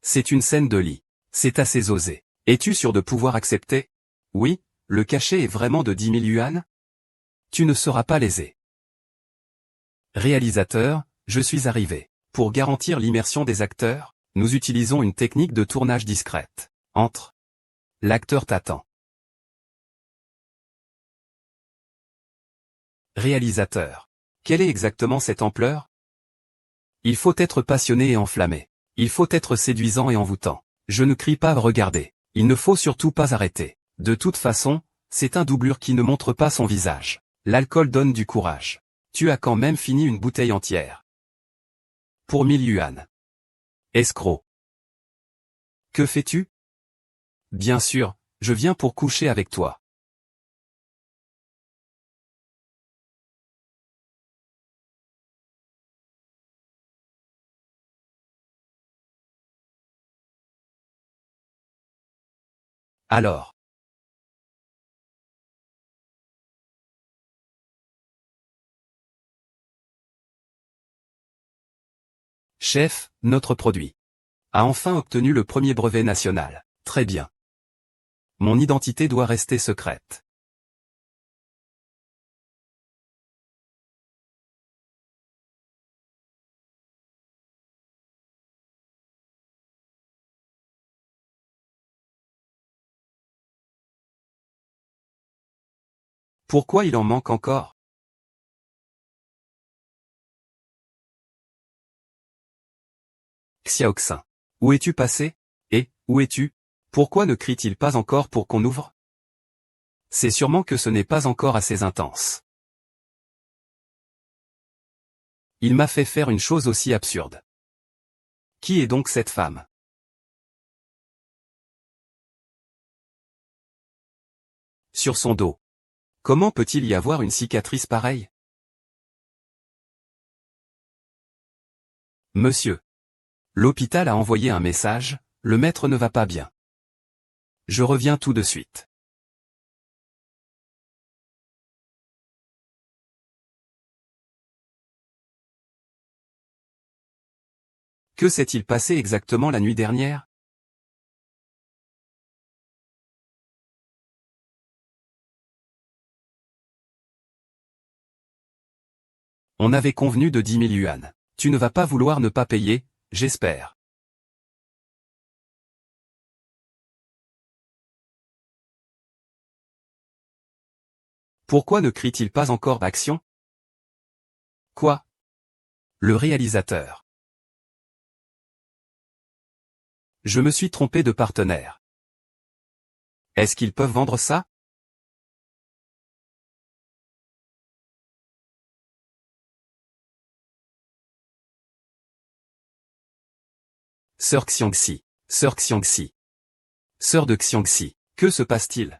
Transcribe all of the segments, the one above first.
C'est une scène de lit. C'est assez osé. Es-tu sûr de pouvoir accepter? Oui, le cachet est vraiment de 10 000 yuan? Tu ne seras pas lésé. Réalisateur, je suis arrivé. Pour garantir l'immersion des acteurs, nous utilisons une technique de tournage discrète. Entre. L'acteur t'attend. Réalisateur. Quelle est exactement cette ampleur? Il faut être passionné et enflammé. Il faut être séduisant et envoûtant. Je ne crie pas, regardez. Il ne faut surtout pas arrêter. De toute façon, c'est un doublure qui ne montre pas son visage. L'alcool donne du courage. Tu as quand même fini une bouteille entière. Pour 1000 yuan. Escroc. Que fais-tu? Bien sûr, je viens pour coucher avec toi. Alors. Chef, notre produit a enfin obtenu le premier brevet national. Très bien. Mon identité doit rester secrète. Pourquoi il en manque encore? Xiaoxin. Où es-tu passé? Et, où es-tu? Pourquoi ne crie-t-il pas encore pour qu'on ouvre? C'est sûrement que ce n'est pas encore assez intense. Il m'a fait faire une chose aussi absurde. Qui est donc cette femme? Sur son dos. Comment peut-il y avoir une cicatrice pareille? Monsieur. L'hôpital a envoyé un message, le maître ne va pas bien. Je reviens tout de suite. Que s'est-il passé exactement la nuit dernière? On avait convenu de 10 000 yuan. Tu ne vas pas vouloir ne pas payer, j'espère. Pourquoi ne crie-t-il pas encore action? Quoi? Le réalisateur. Je me suis trompé de partenaire. Est-ce qu'ils peuvent vendre ça? Sœur Xiangxi. Sœur Xiangxi. Sœur de Xiangxi. Que se passe-t-il?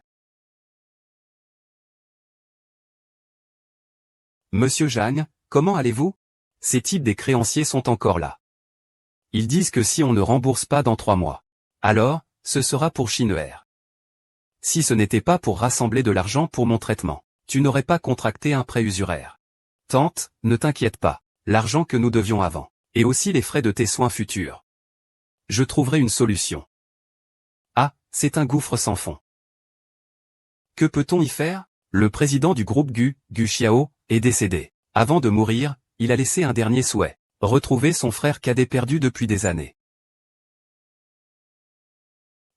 Monsieur Zhang, comment allez-vous? Ces types des créanciers sont encore là. Ils disent que si on ne rembourse pas dans 3 mois, alors, ce sera pour Chinoer. Si ce n'était pas pour rassembler de l'argent pour mon traitement, tu n'aurais pas contracté un prêt usuraire. Tante, ne t'inquiète pas, l'argent que nous devions avant, et aussi les frais de tes soins futurs. Je trouverai une solution. Ah, c'est un gouffre sans fond. Que peut-on y faire? Le président du groupe Gu Xiao, est décédé. Avant de mourir, il a laissé un dernier souhait. Retrouver son frère cadet perdu depuis des années.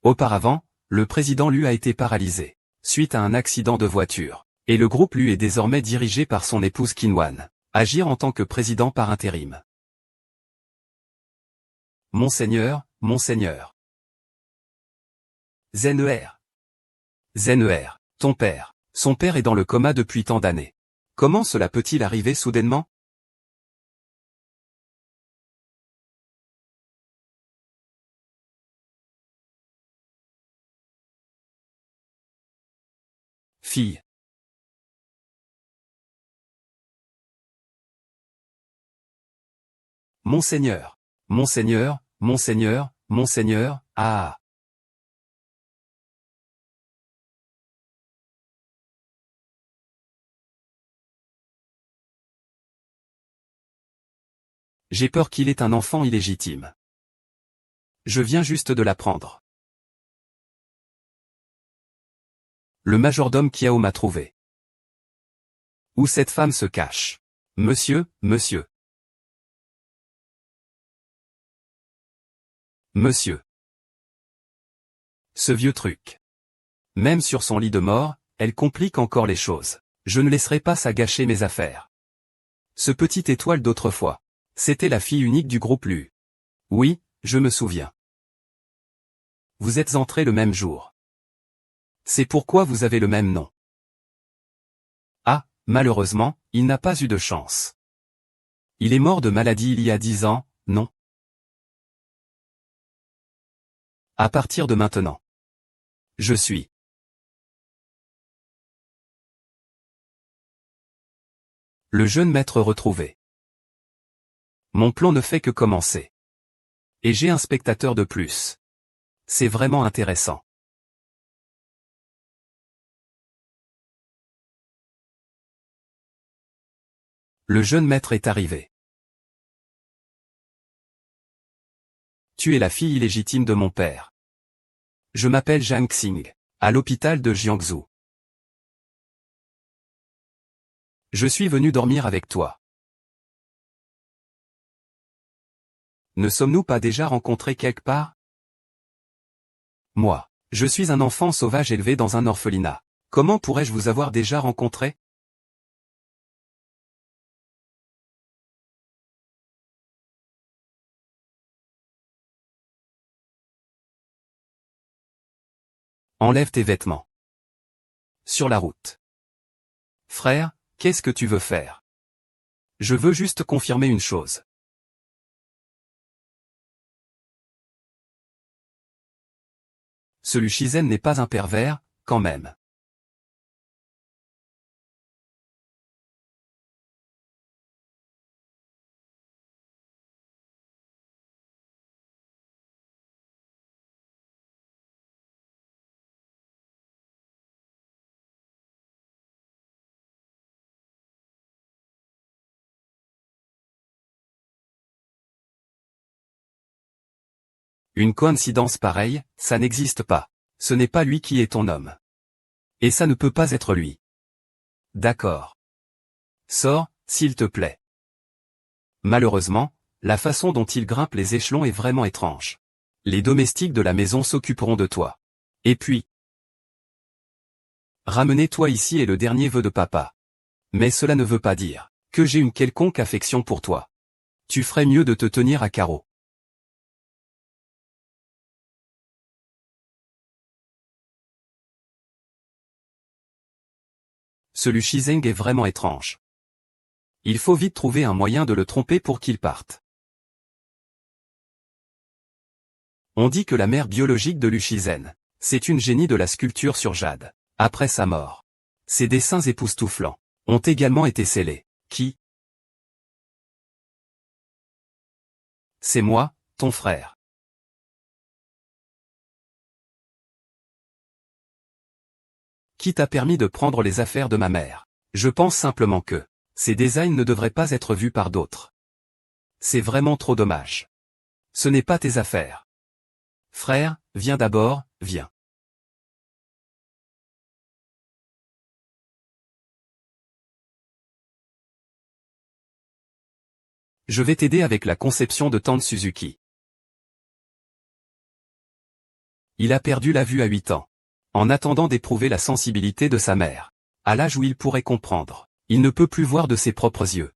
Auparavant, le président Lu a été paralysé, suite à un accident de voiture, et le groupe Lu est désormais dirigé par son épouse Qinwan, agir en tant que président par intérim. Monseigneur, Monseigneur. Zener. Zener, ton père. Son père est dans le coma depuis tant d'années. Comment cela peut-il arriver soudainement? Fille. Monseigneur. Monseigneur, Monseigneur, Monseigneur, ah. J'ai peur qu'il ait un enfant illégitime. Je viens juste de l'apprendre. Le majordome Kiao m'a trouvé. Où cette femme se cache? Monsieur, monsieur. Monsieur. Ce vieux truc. Même sur son lit de mort, elle complique encore les choses. Je ne laisserai pas ça gâcher mes affaires. Ce petit étoile d'autrefois. C'était la fille unique du groupe Lu. Oui, je me souviens. Vous êtes entrés le même jour. C'est pourquoi vous avez le même nom. Ah, malheureusement, il n'a pas eu de chance. Il est mort de maladie il y a 10 ans, non? À partir de maintenant. Je suis. Le jeune maître retrouvé. Mon plan ne fait que commencer. Et j'ai un spectateur de plus. C'est vraiment intéressant. Le jeune maître est arrivé. Tu es la fille illégitime de mon père. Je m'appelle Zhang Xing, à l'hôpital de Jiangsu. Je suis venu dormir avec toi. Ne sommes-nous pas déjà rencontrés quelque part? Moi, je suis un enfant sauvage élevé dans un orphelinat. Comment pourrais-je vous avoir déjà rencontré? Enlève tes vêtements. Sur la route. Frère, qu'est-ce que tu veux faire? Je veux juste confirmer une chose. Ce Lu Shizen n'est pas un pervers, quand même. Une coïncidence pareille, ça n'existe pas. Ce n'est pas lui qui est ton homme. Et ça ne peut pas être lui. D'accord. Sors, s'il te plaît. Malheureusement, la façon dont il grimpe les échelons est vraiment étrange. Les domestiques de la maison s'occuperont de toi. Et puis, ramener-toi ici est le dernier vœu de papa. Mais cela ne veut pas dire que j'ai une quelconque affection pour toi. Tu ferais mieux de te tenir à carreau. Ce Lu Shizeng est vraiment étrange. Il faut vite trouver un moyen de le tromper pour qu'il parte. On dit que la mère biologique de Lu Shizen, c'est une génie de la sculpture sur jade. Après sa mort, ses dessins époustouflants ont également été scellés. Qui? C'est moi, ton frère. Qui t'a permis de prendre les affaires de ma mère? Je pense simplement que ces designs ne devraient pas être vus par d'autres. C'est vraiment trop dommage. Ce n'est pas tes affaires. Frère, viens d'abord, viens. Je vais t'aider avec la conception de Tante Suzuki. Il a perdu la vue à 8 ans. En attendant d'éprouver la sensibilité de sa mère. À l'âge où il pourrait comprendre, il ne peut plus voir de ses propres yeux.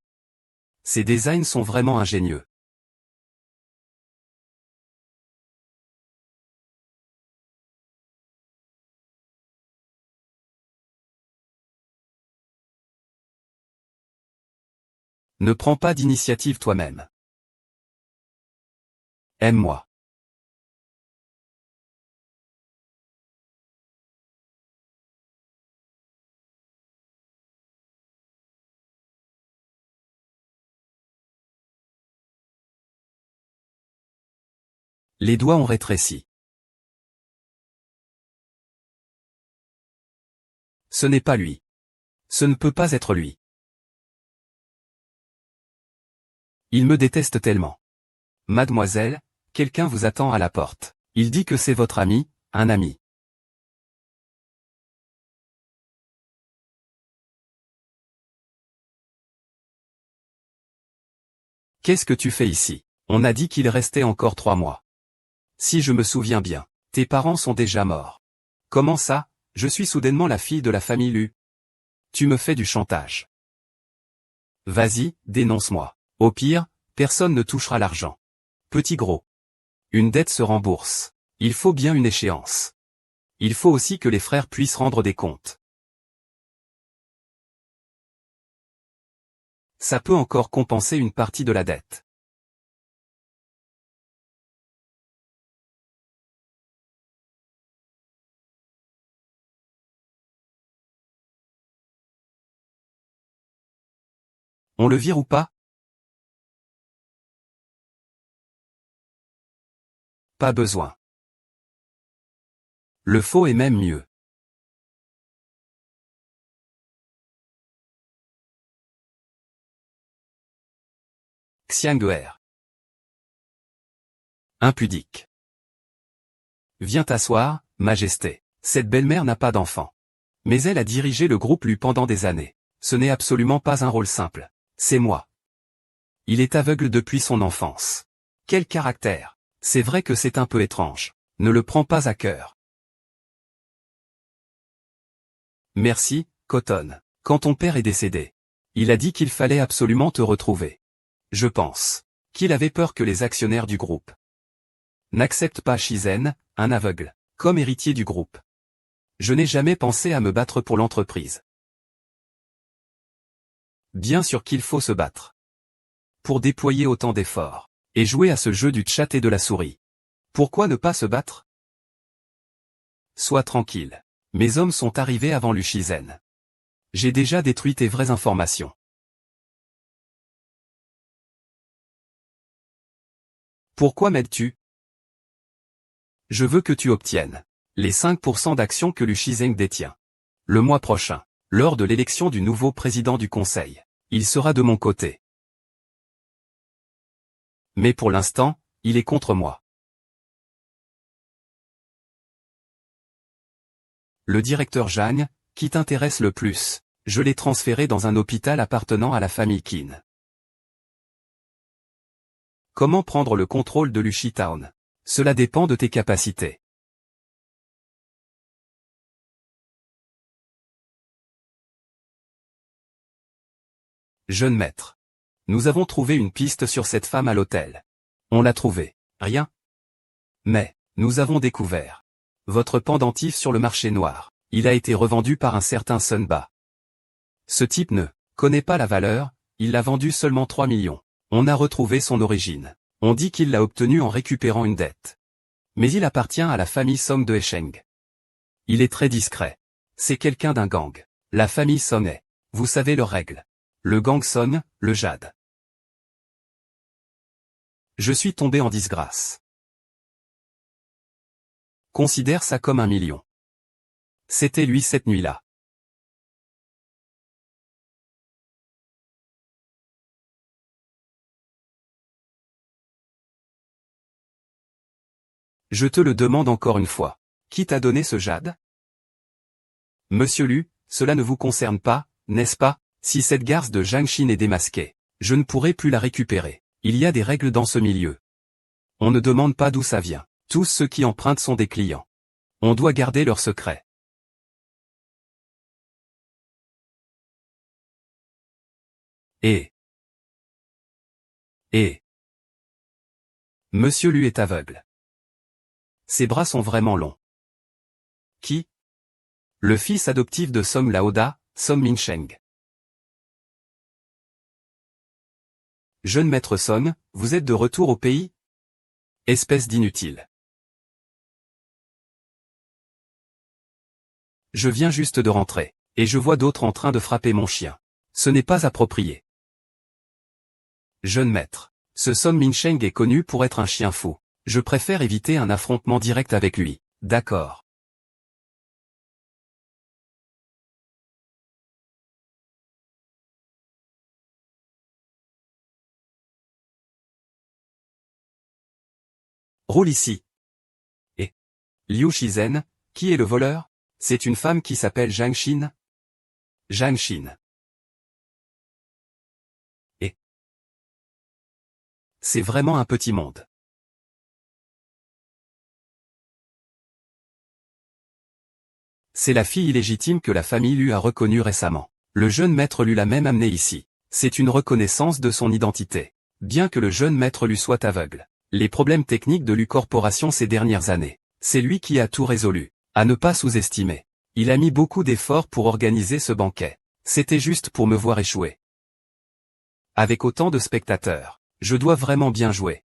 Ces designs sont vraiment ingénieux. Ne prends pas d'initiative toi-même. Aime-moi. Les doigts ont rétréci. Ce n'est pas lui. Ce ne peut pas être lui. Il me déteste tellement. Mademoiselle, quelqu'un vous attend à la porte. Il dit que c'est votre ami, un ami. Qu'est-ce que tu fais ici? On a dit qu'il restait encore 3 mois. Si je me souviens bien, tes parents sont déjà morts. Comment ça? Je suis soudainement la fille de la famille Lu. Tu me fais du chantage. Vas-y, dénonce-moi. Au pire, personne ne touchera l'argent. Petit gros. Une dette se rembourse. Il faut bien une échéance. Il faut aussi que les frères puissent rendre des comptes. Ça peut encore compenser une partie de la dette. On le vire ou pas? Pas besoin. Le faux est même mieux. Xianguer. Impudique. Viens t'asseoir, Majesté. Cette belle-mère n'a pas d'enfant. Mais elle a dirigé le groupe Lu pendant des années. Ce n'est absolument pas un rôle simple. C'est moi. Il est aveugle depuis son enfance. Quel caractère. C'est vrai que c'est un peu étrange. Ne le prends pas à cœur. Merci, Cotton. Quand ton père est décédé, il a dit qu'il fallait absolument te retrouver. Je pense qu'il avait peur que les actionnaires du groupe n'acceptent pas Shizen, un aveugle, comme héritier du groupe. Je n'ai jamais pensé à me battre pour l'entreprise. Bien sûr qu'il faut se battre. Pour déployer autant d'efforts, et jouer à ce jeu du chat et de la souris. Pourquoi ne pas se battre? Sois tranquille. Mes hommes sont arrivés avant Lu Shizen. J'ai déjà détruit tes vraies informations. Pourquoi m'aides-tu? Je veux que tu obtiennes les 5% d'actions que Lu Shizeng détient. Le mois prochain, lors de l'élection du nouveau président du conseil, il sera de mon côté. Mais pour l'instant, il est contre moi. Le directeur Zhang, qui t'intéresse le plus, je l'ai transféré dans un hôpital appartenant à la famille Qin. Comment prendre le contrôle de Lushi Town? Cela dépend de tes capacités. Jeune maître. Nous avons trouvé une piste sur cette femme à l'hôtel. On l'a trouvée. Rien. Mais, nous avons découvert votre pendentif sur le marché noir. Il a été revendu par un certain Sunba. Ce type ne connaît pas la valeur, il l'a vendu seulement 3 millions. On a retrouvé son origine. On dit qu'il l'a obtenu en récupérant une dette. Mais il appartient à la famille Song de Hesheng. Il est très discret. C'est quelqu'un d'un gang. La famille Song est. Vous savez leurs règles. Le gang Song, le jade. Je suis tombé en disgrâce. Considère ça comme 1 million. C'était lui cette nuit-là. Je te le demande encore une fois. Qui t'a donné ce jade? Monsieur Lu, cela ne vous concerne pas, n'est-ce pas? Si cette garce de Jiangxin est démasquée, je ne pourrai plus la récupérer. Il y a des règles dans ce milieu. On ne demande pas d'où ça vient. Tous ceux qui empruntent sont des clients. On doit garder leur secret. Et Monsieur Lu est aveugle. Ses bras sont vraiment longs. Qui? Le fils adoptif de Song Laoda, Song Minsheng. Jeune maître Song, vous êtes de retour au pays? Espèce d'inutile. Je viens juste de rentrer, et je vois d'autres en train de frapper mon chien. Ce n'est pas approprié. Jeune maître. Ce Song Minsheng est connu pour être un chien fou. Je préfère éviter un affrontement direct avec lui. D'accord. Roule ici. Et Liu Shizen, qui est le voleur? C'est une femme qui s'appelle Zhang Xin. Zhang Xin. Et c'est vraiment un petit monde. C'est la fille illégitime que la famille Lu a reconnue récemment. Le jeune maître Lu l'a même amenée ici. C'est une reconnaissance de son identité. Bien que le jeune maître Lu soit aveugle, les problèmes techniques de Lu Corporation ces dernières années, c'est lui qui a tout résolu. À ne pas sous-estimer. Il a mis beaucoup d'efforts pour organiser ce banquet. C'était juste pour me voir échouer. Avec autant de spectateurs, je dois vraiment bien jouer.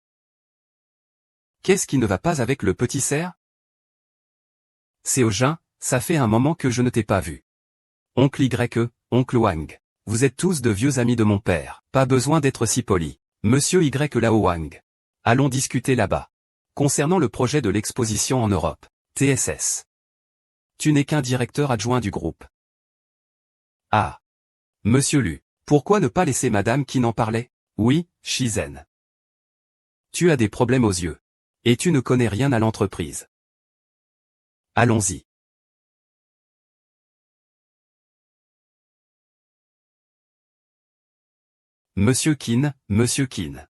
Qu'est-ce qui ne va pas avec le petit cerf? C'est Ojin, ça fait un moment que je ne t'ai pas vu. Oncle Y, oncle Wang. Vous êtes tous de vieux amis de mon père, pas besoin d'être si poli. Monsieur Y Lao Wang. Allons discuter là-bas. Concernant le projet de l'exposition en Europe, TSS. Tu n'es qu'un directeur adjoint du groupe. Ah. Monsieur Lu, pourquoi ne pas laisser madame qui n'en parlait? Oui, Shizen. Tu as des problèmes aux yeux. Et tu ne connais rien à l'entreprise. Allons-y. Monsieur Qin, Monsieur Qin.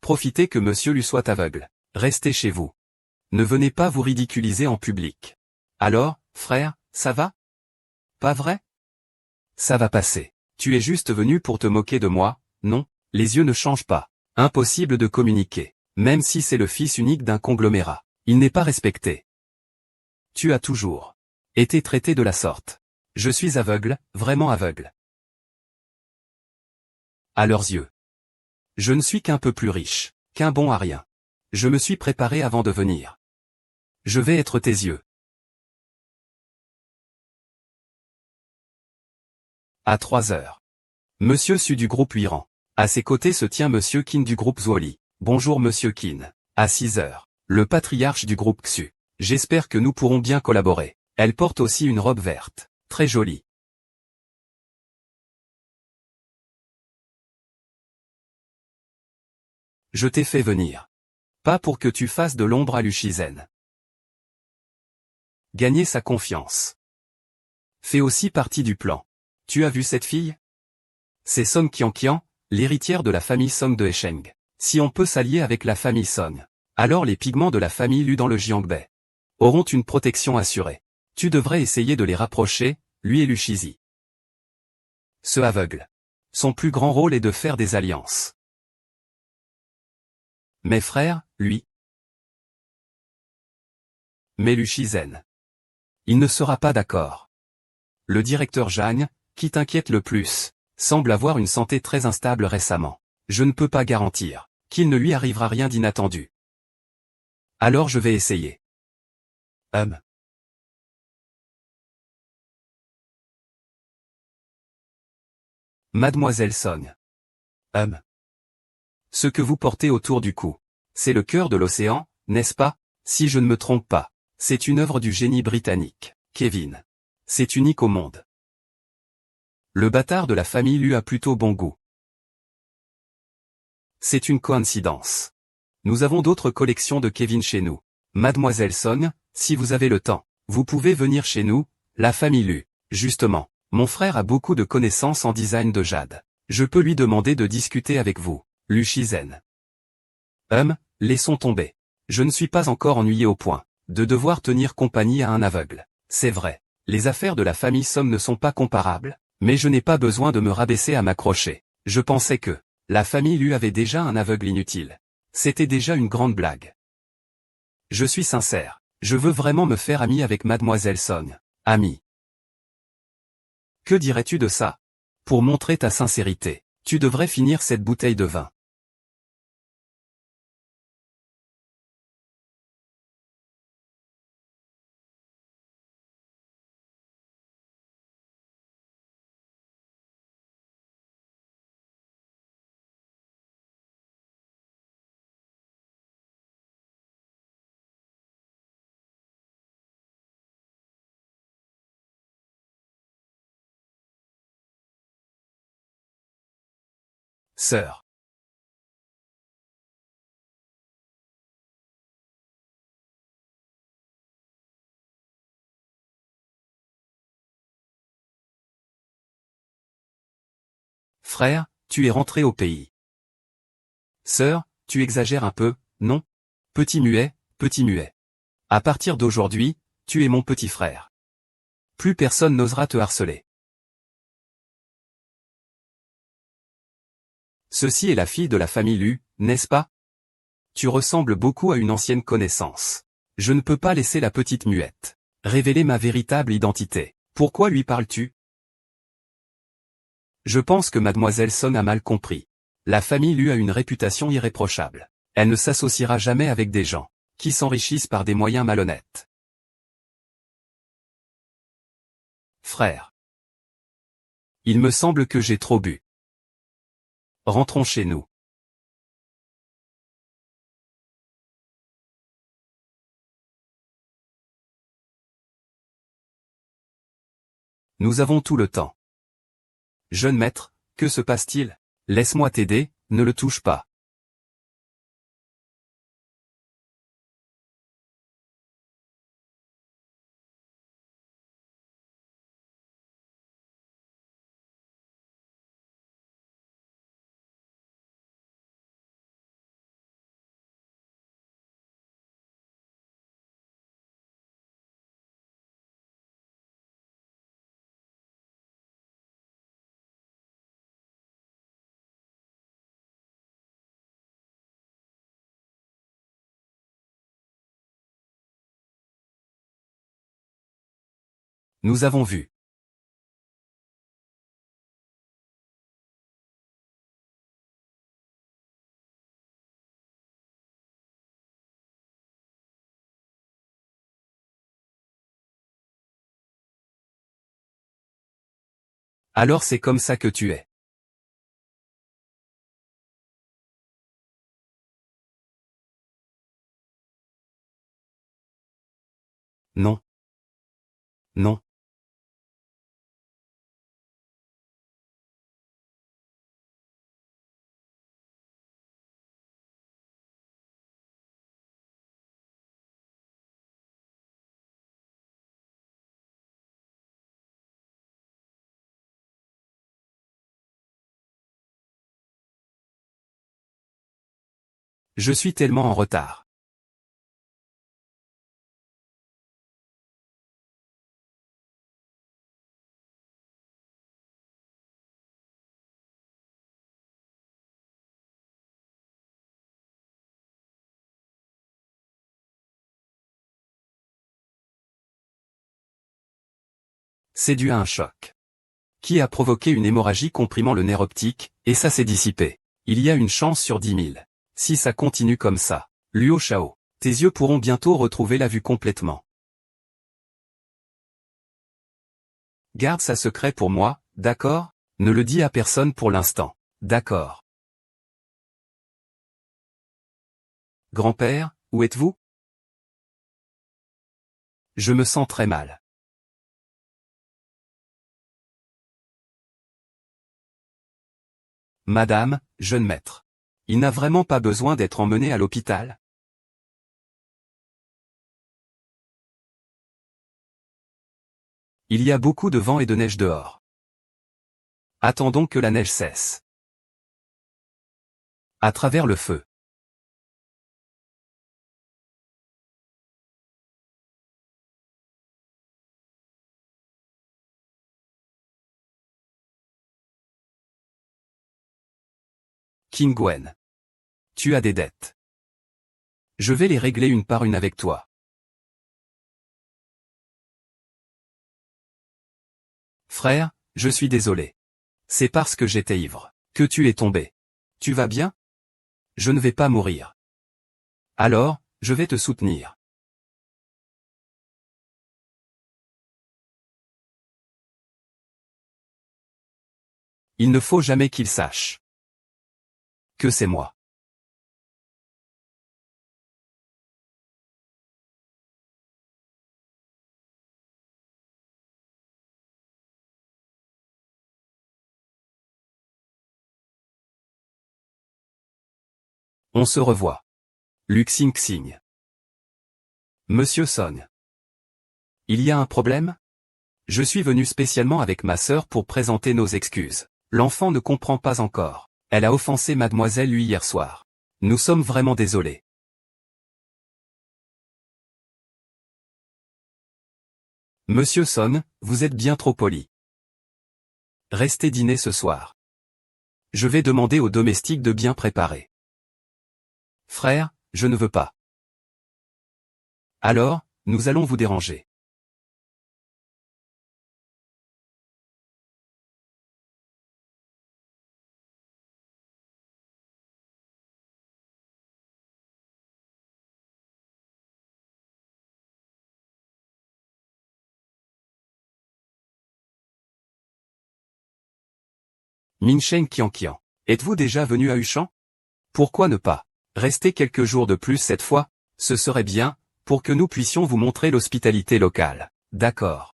Profitez que Monsieur Lu soit aveugle. Restez chez vous. Ne venez pas vous ridiculiser en public. Alors, frère, ça va? Pas vrai? Ça va passer. Tu es juste venu pour te moquer de moi, non? Les yeux ne changent pas. Impossible de communiquer. Même si c'est le fils unique d'un conglomérat. Il n'est pas respecté. Tu as toujours été traité de la sorte. Je suis aveugle, vraiment aveugle. À leurs yeux. Je ne suis qu'un peu plus riche, qu'un bon à rien. Je me suis préparé avant de venir. Je vais être tes yeux. À 3 heures. Monsieur Su du groupe Huiran. À ses côtés se tient Monsieur Qin du groupe Zuoli. Bonjour Monsieur Qin. À 6 heures. Le patriarche du groupe Xu. J'espère que nous pourrons bien collaborer. Elle porte aussi une robe verte. Très jolie. Je t'ai fait venir. Pas pour que tu fasses de l'ombre à Lu Shizen. Gagner sa confiance. Fait aussi partie du plan. Tu as vu cette fille? C'est Song Qianqian, l'héritière de la famille Song de Hesheng. Si on peut s'allier avec la famille Song, alors les pigments de la famille Lu dans le Jiangbei auront une protection assurée. Tu devrais essayer de les rapprocher, lui et Lu Shizi. Ce aveugle. Son plus grand rôle est de faire des alliances. Mes frères, lui. Mais Lu Shizen. Il ne sera pas d'accord. Le directeur Zhang, qui t'inquiète le plus, semble avoir une santé très instable récemment. Je ne peux pas garantir qu'il ne lui arrivera rien d'inattendu. Alors je vais essayer. Mademoiselle Song. Ce que vous portez autour du cou. C'est le cœur de l'océan, n'est-ce pas? Si je ne me trompe pas. C'est une œuvre du génie britannique, Kevin. C'est unique au monde. Le bâtard de la famille Lu a plutôt bon goût. C'est une coïncidence. Nous avons d'autres collections de Kevin chez nous. Mademoiselle Song, si vous avez le temps, vous pouvez venir chez nous, la famille Lu. Justement, mon frère a beaucoup de connaissances en design de jade. Je peux lui demander de discuter avec vous, Lu Shizen. Laissons tomber. Je ne suis pas encore ennuyé au point de devoir tenir compagnie à un aveugle. C'est vrai, les affaires de la famille Song ne sont pas comparables, mais je n'ai pas besoin de me rabaisser à m'accrocher. Je pensais que la famille Lu avait déjà un aveugle inutile. C'était déjà une grande blague. Je suis sincère, je veux vraiment me faire ami avec Mademoiselle Song. Ami. Que dirais-tu de ça? Pour montrer ta sincérité, tu devrais finir cette bouteille de vin. Sœur. Frère, tu es rentré au pays. Sœur, tu exagères un peu, non? Petit muet, petit muet. À partir d'aujourd'hui, tu es mon petit frère. Plus personne n'osera te harceler. Ceci est la fille de la famille Lu, n'est-ce pas? Tu ressembles beaucoup à une ancienne connaissance. Je ne peux pas laisser la petite muette révéler ma véritable identité. Pourquoi lui parles-tu? Je pense que mademoiselle Son a mal compris. La famille Lu a une réputation irréprochable. Elle ne s'associera jamais avec des gens qui s'enrichissent par des moyens malhonnêtes. Frère. Il me semble que j'ai trop bu. Rentrons chez nous. Nous avons tout le temps. Jeune maître, que se passe-t-il? Laisse-moi t'aider, ne le touche pas. Nous avons vu. Alors c'est comme ça que tu es. Non. Non. Je suis tellement en retard. C'est dû à un choc qui a provoqué une hémorragie comprimant le nerf optique, et ça s'est dissipé. Il y a une chance sur 10 000. Si ça continue comme ça, Luo Shao, tes yeux pourront bientôt retrouver la vue complètement. Garde ça secret pour moi, d'accord? Ne le dis à personne pour l'instant. D'accord. Grand-père, où êtes-vous? Je me sens très mal. Madame, jeune maître. Il n'a vraiment pas besoin d'être emmené à l'hôpital? Il y a beaucoup de vent et de neige dehors. Attendons que la neige cesse. À travers le feu. Qin Gwen. Tu as des dettes. Je vais les régler une par une avec toi. Frère, je suis désolé. C'est parce que j'étais ivre que tu es tombé. Tu vas bien? Je ne vais pas mourir. Alors, je vais te soutenir. Il ne faut jamais qu'il sache que c'est moi. On se revoit. Lu Xing Xing. Monsieur Song. Il y a un problème? Je suis venu spécialement avec ma sœur pour présenter nos excuses. L'enfant ne comprend pas encore. Elle a offensé mademoiselle Lui hier soir. Nous sommes vraiment désolés. Monsieur Son, vous êtes bien trop poli. Restez dîner ce soir. Je vais demander aux domestiques de bien préparer. Frère, je ne veux pas. Alors, nous allons vous déranger. Minsheng Qianqian. Êtes-vous déjà venu à Huchan? Pourquoi ne pas rester quelques jours de plus cette fois? Ce serait bien, pour que nous puissions vous montrer l'hospitalité locale. D'accord.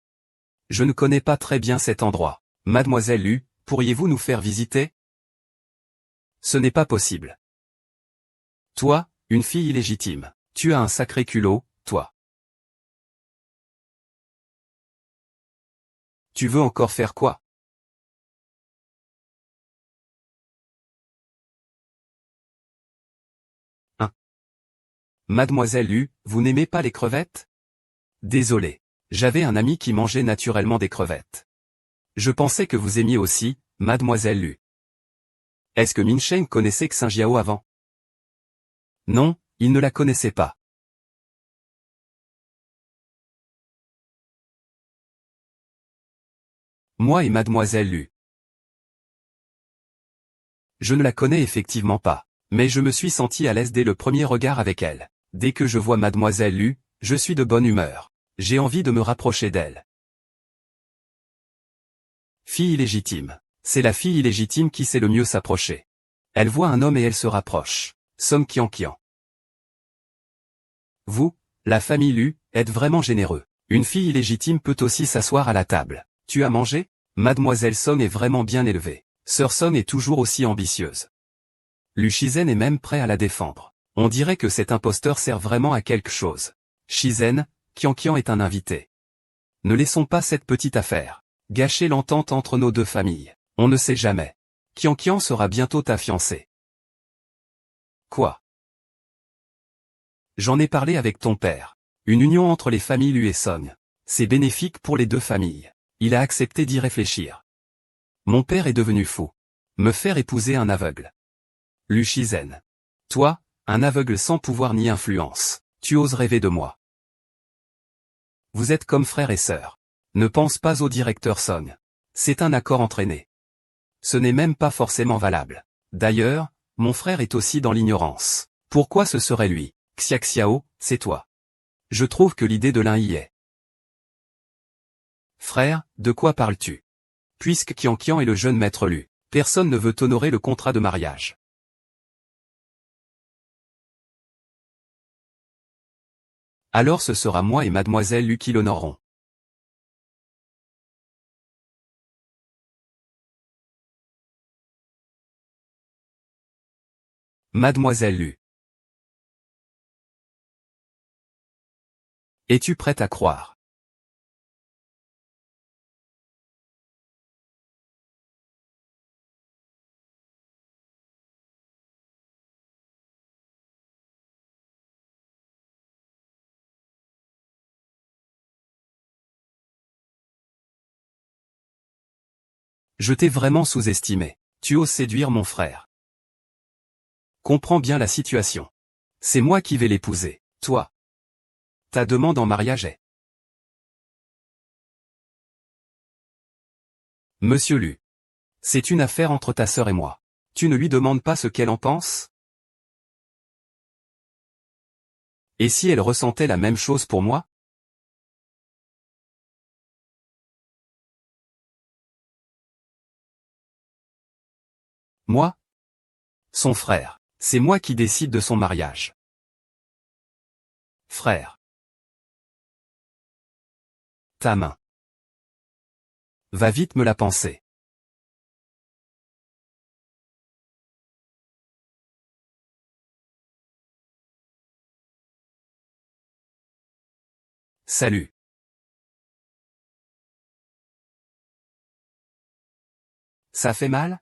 Je ne connais pas très bien cet endroit. Mademoiselle Lu, pourriez-vous nous faire visiter? Ce n'est pas possible. Toi, une fille illégitime. Tu as un sacré culot, toi. Tu veux encore faire quoi? Hein? Mademoiselle Lu, vous n'aimez pas les crevettes? Désolé. J'avais un ami qui mangeait naturellement des crevettes. Je pensais que vous aimiez aussi, Mademoiselle Lu. Est-ce que Minsheng connaissait Xing Jiao avant? Non, il ne la connaissait pas. Moi et Mademoiselle Lu. Je ne la connais effectivement pas, mais je me suis senti à l'aise dès le premier regard avec elle. Dès que je vois Mademoiselle Lu, je suis de bonne humeur. J'ai envie de me rapprocher d'elle. Fille illégitime. C'est la fille illégitime qui sait le mieux s'approcher. Elle voit un homme et elle se rapproche. Song Qianqian. Vous, la famille Lu, êtes vraiment généreux. Une fille illégitime peut aussi s'asseoir à la table. Tu as mangé? Mademoiselle Song est vraiment bien élevée. Sœur Song est toujours aussi ambitieuse. Lu Shizen est même prêt à la défendre. On dirait que cet imposteur sert vraiment à quelque chose. Shizen, Qianqian est un invité. Ne laissons pas cette petite affaire gâcher l'entente entre nos deux familles. On ne sait jamais. Qianqian sera bientôt ta fiancée. Quoi? J'en ai parlé avec ton père. Une union entre les familles Lu et Song. C'est bénéfique pour les deux familles. Il a accepté d'y réfléchir. Mon père est devenu fou. Me faire épouser un aveugle. Lu Shizen. Toi, un aveugle sans pouvoir ni influence. Tu oses rêver de moi. Vous êtes comme frère et sœur. Ne pense pas au directeur Song. C'est un accord entraîné. Ce n'est même pas forcément valable. D'ailleurs, mon frère est aussi dans l'ignorance. Pourquoi ce serait lui? Xiaxiao, c'est toi. Je trouve que l'idée de l'un y est. Frère, de quoi parles-tu? Puisque Qianqian est le jeune maître Lu, personne ne veut honorer le contrat de mariage. Alors ce sera moi et Mademoiselle Lu qui l'honorerons. Mademoiselle Lu. Es-tu prête à croire? Je t'ai vraiment sous-estimé. Tu oses séduire mon frère. Comprends bien la situation. C'est moi qui vais l'épouser. Toi. Ta demande en mariage est. Monsieur Lu. C'est une affaire entre ta sœur et moi. Tu ne lui demandes pas ce qu'elle en pense? Et si elle ressentait la même chose pour moi? Moi? Son frère. C'est moi qui décide de son mariage. Frère. Ta main. Va vite me la penser. Salut. Ça fait mal?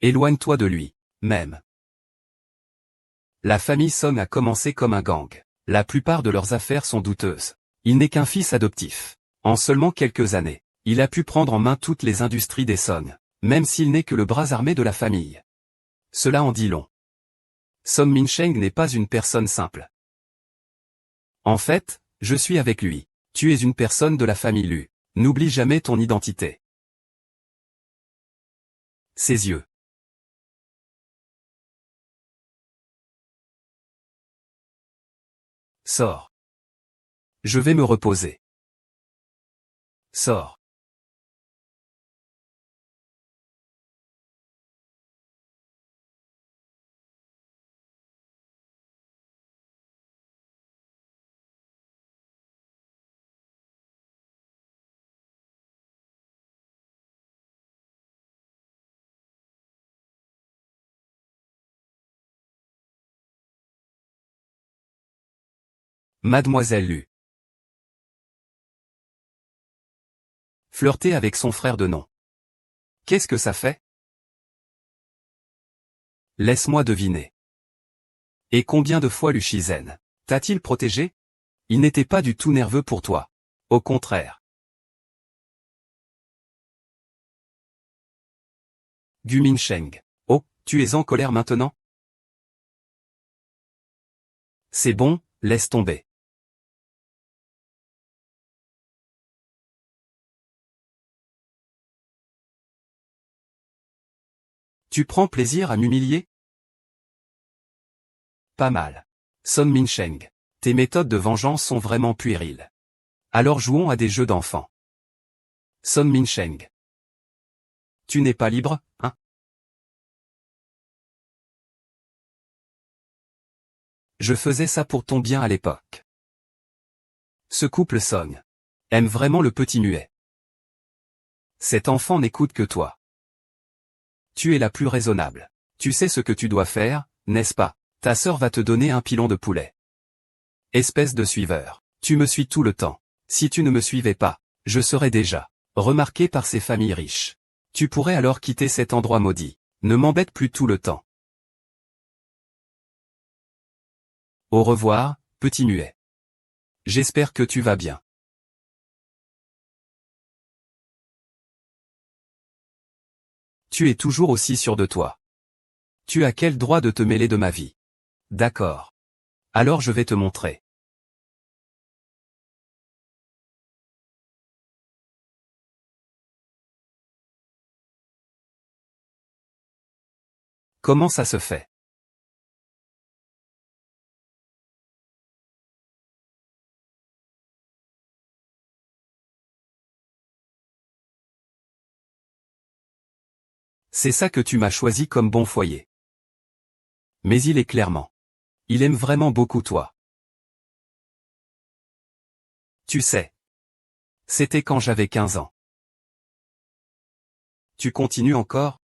Éloigne-toi de lui, même. La famille Song a commencé comme un gang. La plupart de leurs affaires sont douteuses. Il n'est qu'un fils adoptif. En seulement quelques années, il a pu prendre en main toutes les industries des Song, même s'il n'est que le bras armé de la famille. Cela en dit long. Song Minsheng n'est pas une personne simple. En fait, je suis avec lui. Tu es une personne de la famille Lu. N'oublie jamais ton identité. Ses yeux. Sors. Je vais me reposer. Sors. Mademoiselle Lu. Flirter avec son frère de nom. Qu'est-ce que ça fait? Laisse-moi deviner. Et combien de fois Lu Shizen t'a-t-il protégé? Il n'était pas du tout nerveux pour toi. Au contraire. Gu Minsheng. Oh, tu es en colère maintenant? C'est bon, laisse tomber. Tu prends plaisir à m'humilier? Pas mal. Song Minsheng. Tes méthodes de vengeance sont vraiment puériles. Alors jouons à des jeux d'enfants. Song Minsheng. Tu n'es pas libre, hein? Je faisais ça pour ton bien à l'époque. Ce couple Song aime vraiment le petit muet. Cet enfant n'écoute que toi. Tu es la plus raisonnable. Tu sais ce que tu dois faire, n'est-ce pas? Ta sœur va te donner un pilon de poulet. Espèce de suiveur. Tu me suis tout le temps. Si tu ne me suivais pas, je serais déjà remarqué par ces familles riches. Tu pourrais alors quitter cet endroit maudit. Ne m'embête plus tout le temps. Au revoir, petit muet. J'espère que tu vas bien. Tu es toujours aussi sûr de toi. Tu as quel droit de te mêler de ma vie? D'accord. Alors je vais te montrer. Comment ça se fait? C'est ça que tu m'as choisi comme bon foyer. Mais il est clairement. Il aime vraiment beaucoup toi. Tu sais. C'était quand j'avais 15 ans. Tu continues encore?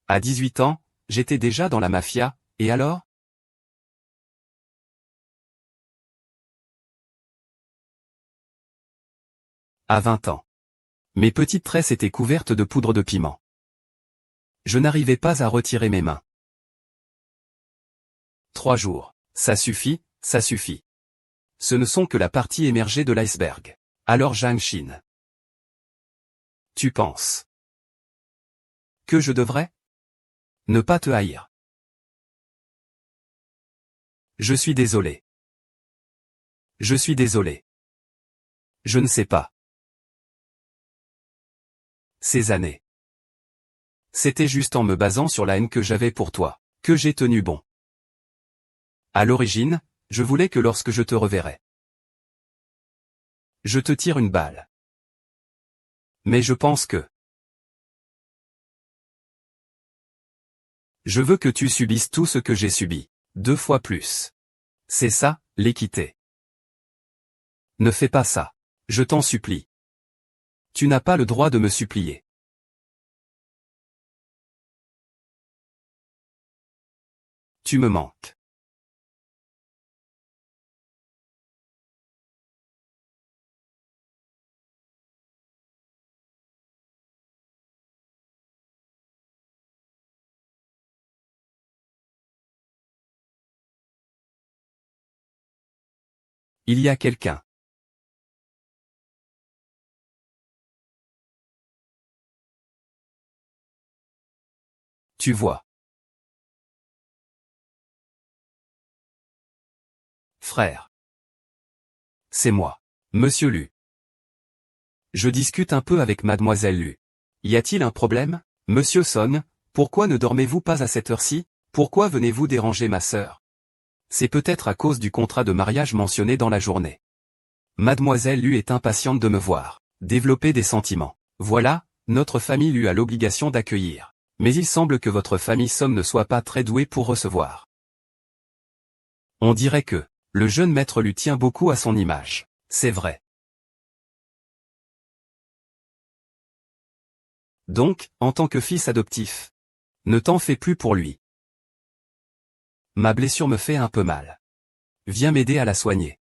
À 18 ans, j'étais déjà dans la mafia, et alors? À 20 ans. Mes petites tresses étaient couvertes de poudre de piment. Je n'arrivais pas à retirer mes mains. 3 jours. Ça suffit, ça suffit. Ce ne sont que la partie émergée de l'iceberg. Alors Zhang Xin. Tu penses que je devrais ne pas te haïr? Je suis désolé. Je suis désolé. Je ne sais pas. Ces années. C'était juste en me basant sur la haine que j'avais pour toi, que j'ai tenu bon. À l'origine, je voulais que lorsque je te reverrai, je te tire une balle. Mais je pense que je veux que tu subisses tout ce que j'ai subi, 2 fois plus. C'est ça, l'équité. Ne fais pas ça. Je t'en supplie. Tu n'as pas le droit de me supplier. Tu me manques. Il y a quelqu'un. Tu vois. Frère. C'est moi. Monsieur Lu. Je discute un peu avec mademoiselle Lu. Y a-t-il un problème, Monsieur Son? Pourquoi ne dormez-vous pas à cette heure-ci? Pourquoi venez-vous déranger ma sœur? C'est peut-être à cause du contrat de mariage mentionné dans la journée. Mademoiselle Lu est impatiente de me voir développer des sentiments. Voilà, notre famille Lu a l'obligation d'accueillir. Mais il semble que votre famille Son ne soit pas très douée pour recevoir. On dirait que le jeune maître Lu tient beaucoup à son image. C'est vrai. Donc, en tant que fils adoptif, ne t'en fais plus pour lui. Ma blessure me fait un peu mal. Viens m'aider à la soigner.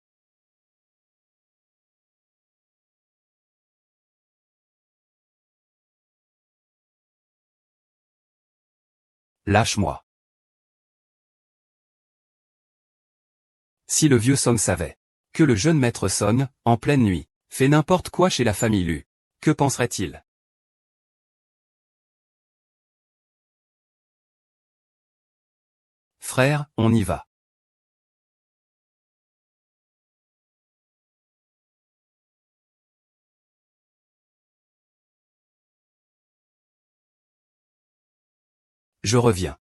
Lâche-moi. Si le vieux Son savait que le jeune maître Son, en pleine nuit, fait n'importe quoi chez la famille Lu, que penserait-il? Frère, on y va. Je reviens.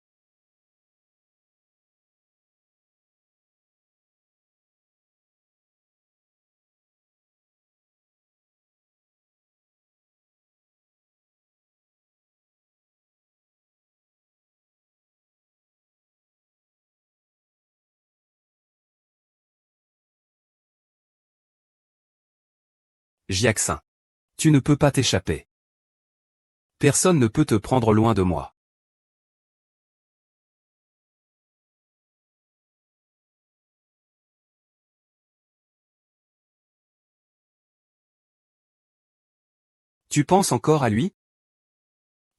Jiaxin. Tu ne peux pas t'échapper. Personne ne peut te prendre loin de moi. Tu penses encore à lui?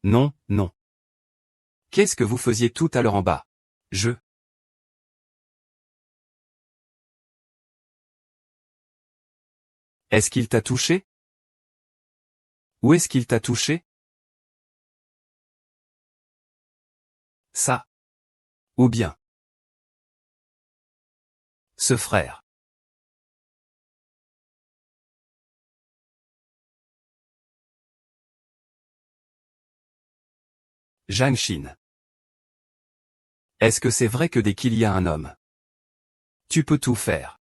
Non, non. Qu'est-ce que vous faisiez tout à l'heure en bas? Je. Est-ce qu'il t'a touché? Où est-ce qu'il t'a touché? Ça. Ou bien. Ce frère. Zhang Xin. Est-ce que c'est vrai que dès qu'il y a un homme, tu peux tout faire?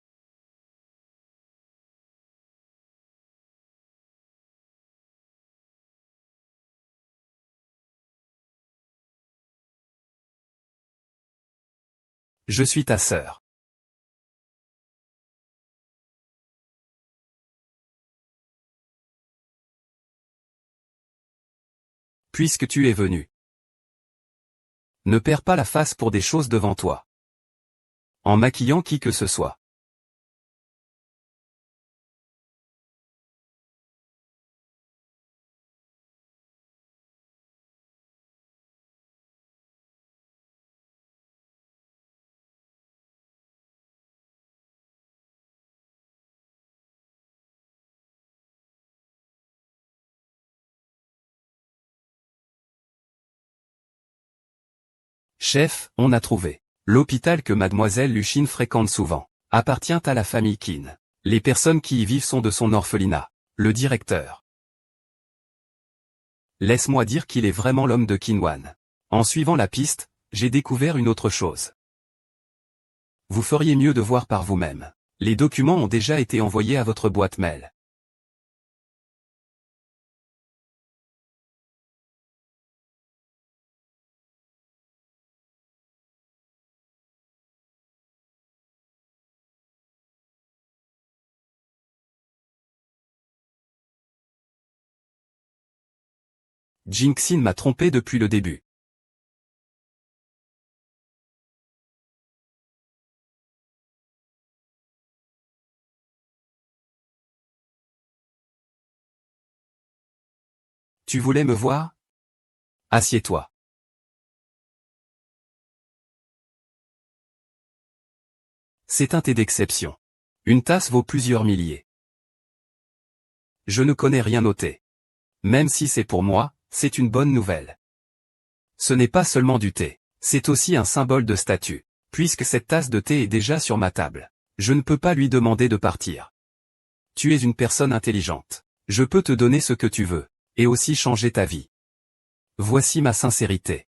Je suis ta sœur. Puisque tu es venu. Ne perds pas la face pour des choses devant toi. En maquillant qui que ce soit. Chef, on a trouvé. L'hôpital que mademoiselle Luchin fréquente souvent appartient à la famille Qin. Les personnes qui y vivent sont de son orphelinat. Le directeur. Laisse-moi dire qu'il est vraiment l'homme de Qinwan. En suivant la piste, j'ai découvert une autre chose. Vous feriez mieux de voir par vous-même. Les documents ont déjà été envoyés à votre boîte mail. Jinxin m'a trompé depuis le début. Tu voulais me voir? Assieds-toi. C'est un thé d'exception. Une tasse vaut plusieurs milliers. Je ne connais rien au thé. Même si c'est pour moi, c'est une bonne nouvelle. Ce n'est pas seulement du thé, c'est aussi un symbole de statut. Puisque cette tasse de thé est déjà sur ma table, je ne peux pas lui demander de partir. Tu es une personne intelligente. Je peux te donner ce que tu veux, et aussi changer ta vie. Voici ma sincérité.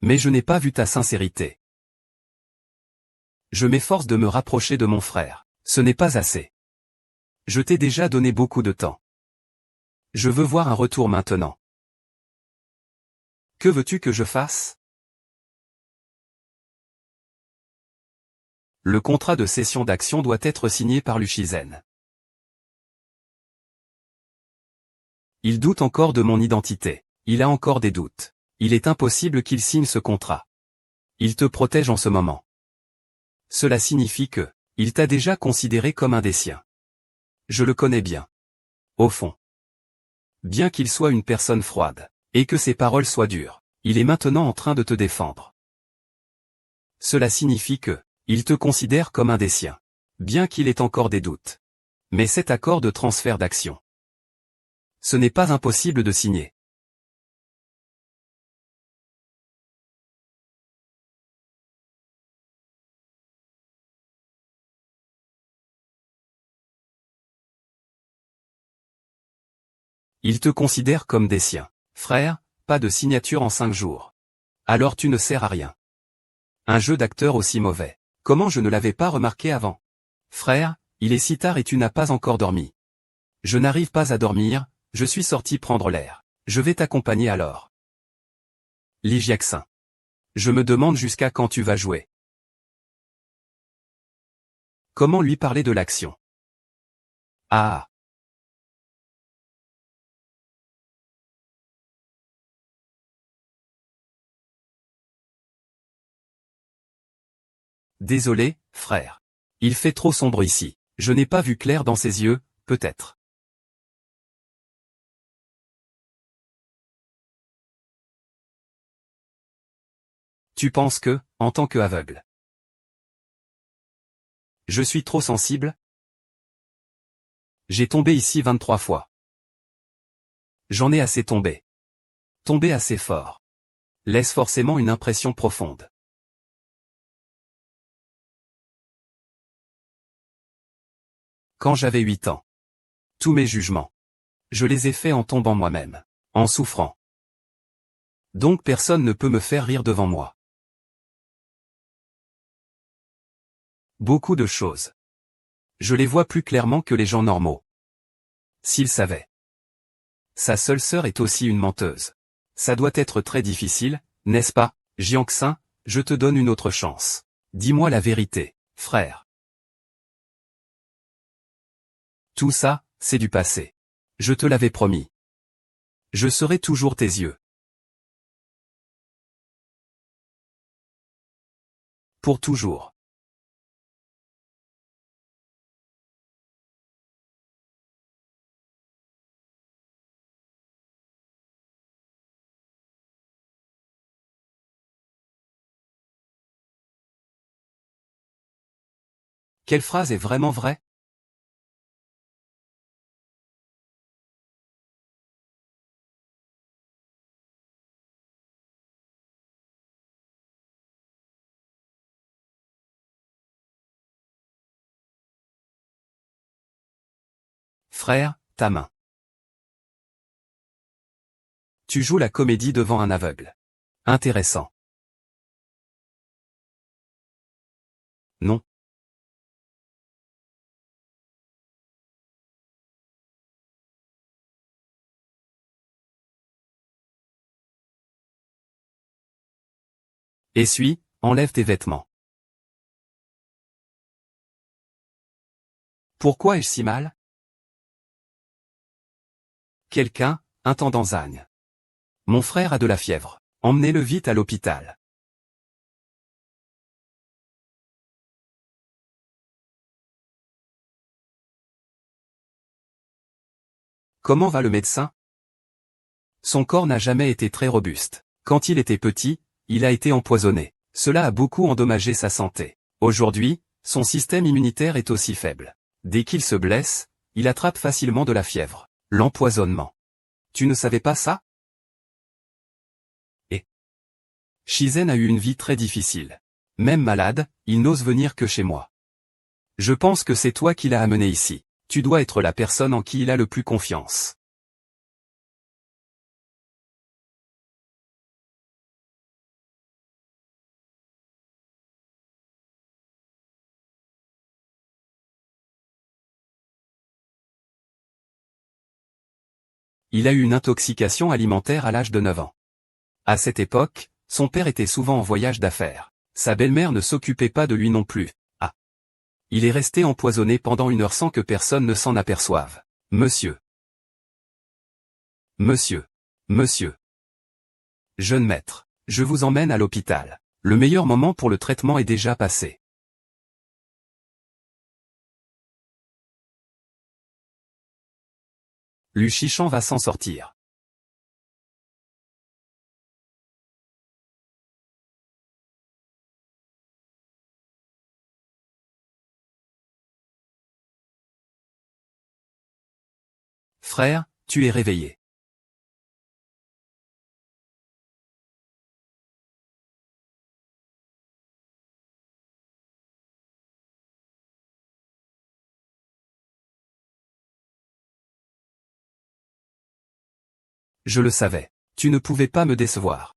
Mais je n'ai pas vu ta sincérité. Je m'efforce de me rapprocher de mon frère. Ce n'est pas assez. Je t'ai déjà donné beaucoup de temps. Je veux voir un retour maintenant. Que veux-tu que je fasse? Le contrat de cession d'actions doit être signé par Luchizen. Il doute encore de mon identité. Il a encore des doutes. Il est impossible qu'il signe ce contrat. Il te protège en ce moment. Cela signifie que, il t'a déjà considéré comme un des siens. Je le connais bien. Au fond. Bien qu'il soit une personne froide, et que ses paroles soient dures, il est maintenant en train de te défendre. Cela signifie que, il te considère comme un des siens. Bien qu'il ait encore des doutes. Mais cet accord de transfert d'action, ce n'est pas impossible de signer. Il te considère comme des siens. Frère, pas de signature en 5 jours. Alors tu ne sers à rien. Un jeu d'acteur aussi mauvais. Comment je ne l'avais pas remarqué avant? Frère, il est si tard et tu n'as pas encore dormi. Je n'arrive pas à dormir, je suis sorti prendre l'air. Je vais t'accompagner alors. Ligiaxin. Je me demande jusqu'à quand tu vas jouer. Comment lui parler de l'action? Ah. Désolé, frère. Il fait trop sombre ici. Je n'ai pas vu clair dans ses yeux, peut-être. Tu penses que, en tant qu'aveugle, je suis trop sensible? J'ai tombé ici 23 fois. J'en ai assez tombé. Tombé assez fort. Laisse forcément une impression profonde. Quand j'avais 8 ans. Tous mes jugements. Je les ai faits en tombant moi-même. En souffrant. Donc personne ne peut me faire rire devant moi. Beaucoup de choses. Je les vois plus clairement que les gens normaux. S'ils savaient. Sa seule sœur est aussi une menteuse. Ça doit être très difficile, n'est-ce pas, Jiangxin? Je te donne une autre chance. Dis-moi la vérité, frère. Tout ça, c'est du passé. Je te l'avais promis. Je serai toujours tes yeux. Pour toujours. Quelle phrase est vraiment vraie? Frère, ta main. Tu joues la comédie devant un aveugle. Intéressant. Non. Essuie, enlève tes vêtements. Pourquoi ai-je si mal? Quelqu'un, intendant Zagne. Mon frère a de la fièvre. Emmenez-le vite à l'hôpital. Comment va le médecin? Son corps n'a jamais été très robuste. Quand il était petit, il a été empoisonné. Cela a beaucoup endommagé sa santé. Aujourd'hui, son système immunitaire est aussi faible. Dès qu'il se blesse, il attrape facilement de la fièvre. L'empoisonnement. Tu ne savais pas ça? Et Shizen a eu une vie très difficile. Même malade, il n'ose venir que chez moi. Je pense que c'est toi qui l'as amené ici. Tu dois être la personne en qui il a le plus confiance. Il a eu une intoxication alimentaire à l'âge de 9 ans. À cette époque, son père était souvent en voyage d'affaires. Sa belle-mère ne s'occupait pas de lui non plus. Ah. Il est resté empoisonné pendant 1 heure sans que personne ne s'en aperçoive. Monsieur. Monsieur. Monsieur. Jeune maître. Je vous emmène à l'hôpital. Le meilleur moment pour le traitement est déjà passé. Lu Shichan va s'en sortir. Frère, tu es réveillé. Je le savais. Tu ne pouvais pas me décevoir.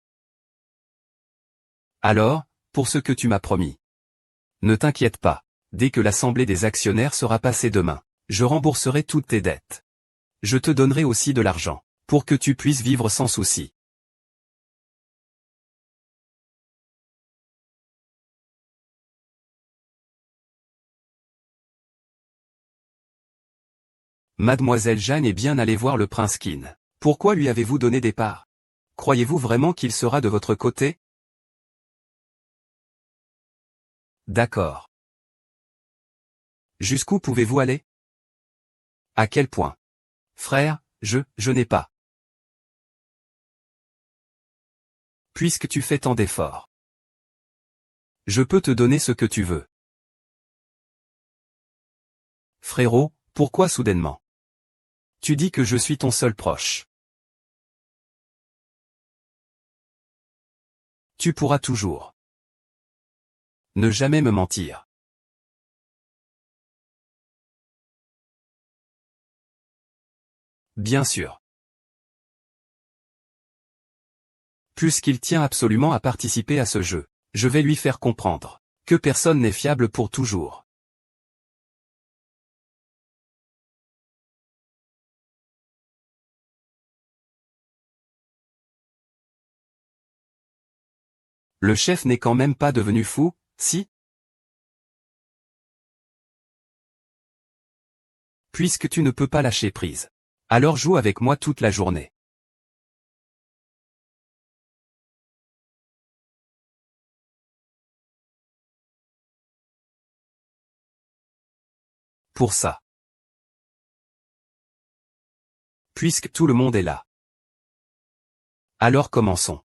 Alors, pour ce que tu m'as promis. Ne t'inquiète pas. Dès que l'assemblée des actionnaires sera passée demain, je rembourserai toutes tes dettes. Je te donnerai aussi de l'argent, pour que tu puisses vivre sans souci. Mademoiselle Jeanne est bien allée voir le prince Qin. Pourquoi lui avez-vous donné des parts? Croyez-vous vraiment qu'il sera de votre côté? D'accord. Jusqu'où pouvez-vous aller? À quel point? Frère, je n'ai pas. Puisque tu fais tant d'efforts. Je peux te donner ce que tu veux. Frérot, pourquoi soudainement? Tu dis que je suis ton seul proche. Tu pourras toujours ne jamais me mentir. Bien sûr. Puisqu'il tient absolument à participer à ce jeu, je vais lui faire comprendre que personne n'est fiable pour toujours. Le chef n'est quand même pas devenu fou, si? Puisque tu ne peux pas lâcher prise. Alors joue avec moi toute la journée. Pour ça. Puisque tout le monde est là. Alors commençons.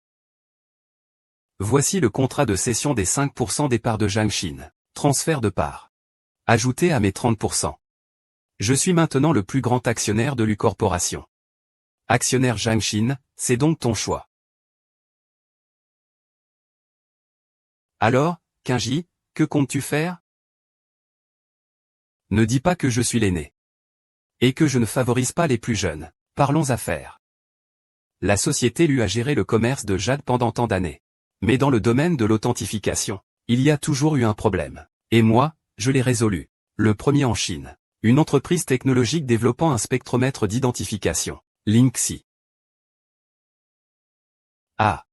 Voici le contrat de cession des 5% des parts de Jiangxin. Transfert de parts. Ajouté à mes 30%. Je suis maintenant le plus grand actionnaire de l'U Corporation. Actionnaire Jiangxin, c'est donc ton choix. Alors, Qinji, que comptes-tu faire? Ne dis pas que je suis l'aîné. Et que je ne favorise pas les plus jeunes. Parlons affaires. La société lui a géré le commerce de jade pendant tant d'années. Mais dans le domaine de l'authentification, il y a toujours eu un problème. Et moi, je l'ai résolu. Le premier en Chine. Une entreprise technologique développant un spectromètre d'identification. Linksy. Ah.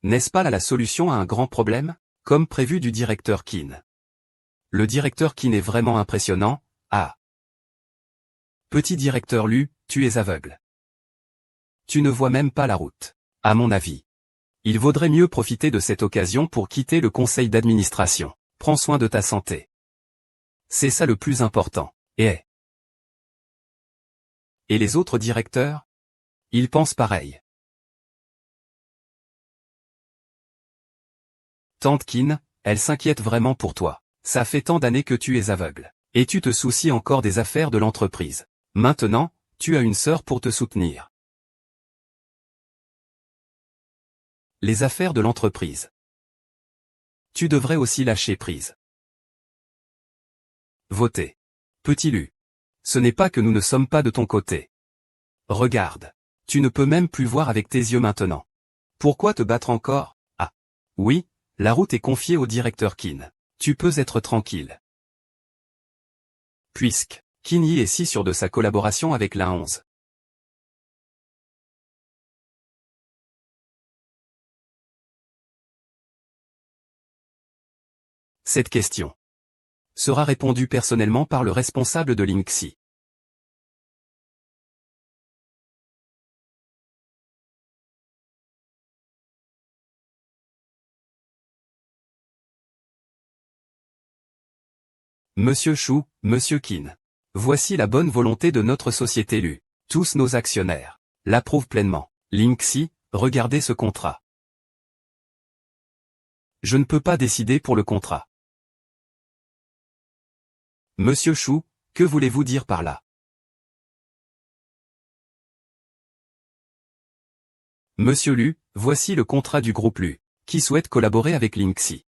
N'est-ce pas là la solution à un grand problème? Comme prévu du directeur Qin. Le directeur Qin est vraiment impressionnant. Ah. Petit directeur Lu, tu es aveugle. Tu ne vois même pas la route. À mon avis. Il vaudrait mieux profiter de cette occasion pour quitter le conseil d'administration. Prends soin de ta santé. C'est ça le plus important. Et les autres directeurs? Il pense pareil. Tante Kin, elle s'inquiète vraiment pour toi. Ça fait tant d'années que tu es aveugle. Et tu te soucies encore des affaires de l'entreprise. Maintenant, tu as une sœur pour te soutenir. Les affaires de l'entreprise. Tu devrais aussi lâcher prise. Voter. Petit Lu. Ce n'est pas que nous ne sommes pas de ton côté. Regarde. Tu ne peux même plus voir avec tes yeux maintenant. Pourquoi te battre encore? Ah. Oui, la route est confiée au directeur Kin. Tu peux être tranquille. Puisque, Kin Yi est si sûr de sa collaboration avec l'A11. Cette question sera répondue personnellement par le responsable de Linxi. Monsieur Chou, Monsieur Qin. Voici la bonne volonté de notre société Lu. Tous nos actionnaires l'approuvent pleinement. Linxi, regardez ce contrat. Je ne peux pas décider pour le contrat. Monsieur Chou, que voulez-vous dire par là? Monsieur Lu, voici le contrat du groupe Lu, qui souhaite collaborer avec Linxi.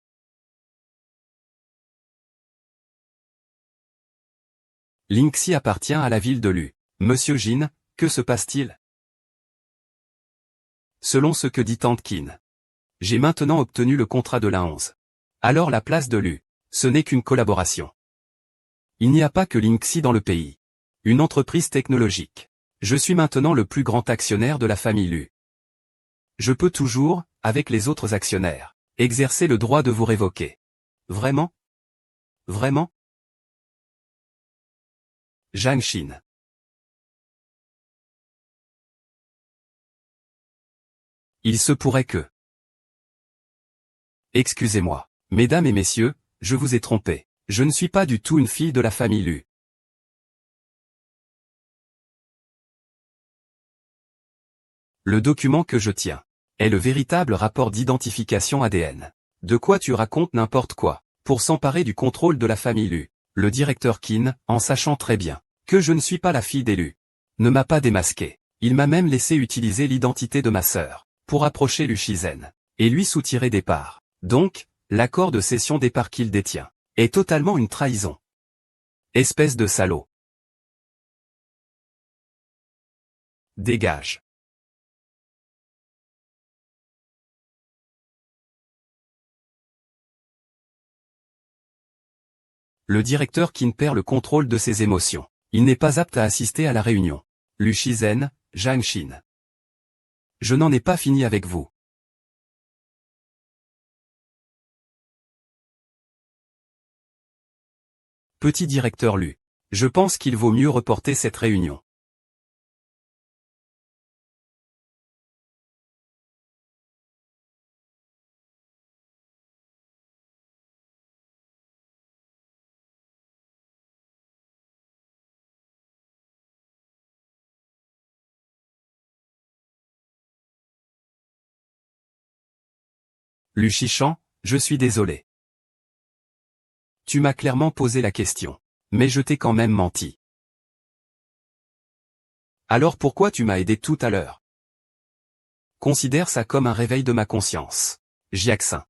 Linxi appartient à la ville de Lu. Monsieur Jin, que se passe-t-il? Selon ce que dit Tante Kin. J'ai maintenant obtenu le contrat de l'A11. Alors la place de Lu, ce n'est qu'une collaboration. Il n'y a pas que Linxi dans le pays. Une entreprise technologique. Je suis maintenant le plus grand actionnaire de la famille Lu. Je peux toujours, avec les autres actionnaires, exercer le droit de vous révoquer. Vraiment? Vraiment? Zhang Xin. Il se pourrait que... Excusez-moi. Mesdames et messieurs, je vous ai trompé. Je ne suis pas du tout une fille de la famille Lu. Le document que je tiens est le véritable rapport d'identification ADN. De quoi tu racontes n'importe quoi, pour s'emparer du contrôle de la famille Lu. Le directeur Qin, en sachant très bien que je ne suis pas la fille des Lu, ne m'a pas démasqué. Il m'a même laissé utiliser l'identité de ma sœur, pour approcher Lu Shizen, et lui soutirer des parts. Donc, l'accord de cession des parts qu'il détient est totalement une trahison. Espèce de salaud. Dégage. Le directeur Qin perd le contrôle de ses émotions. Il n'est pas apte à assister à la réunion. Lu Shizen, Zhang Xin. Je n'en ai pas fini avec vous. Petit directeur Lu. Je pense qu'il vaut mieux reporter cette réunion. Lu Shichan, je suis désolé. Tu m'as clairement posé la question. Mais je t'ai quand même menti. Alors pourquoi tu m'as aidé tout à l'heure? Considère ça comme un réveil de ma conscience. Jiaxin.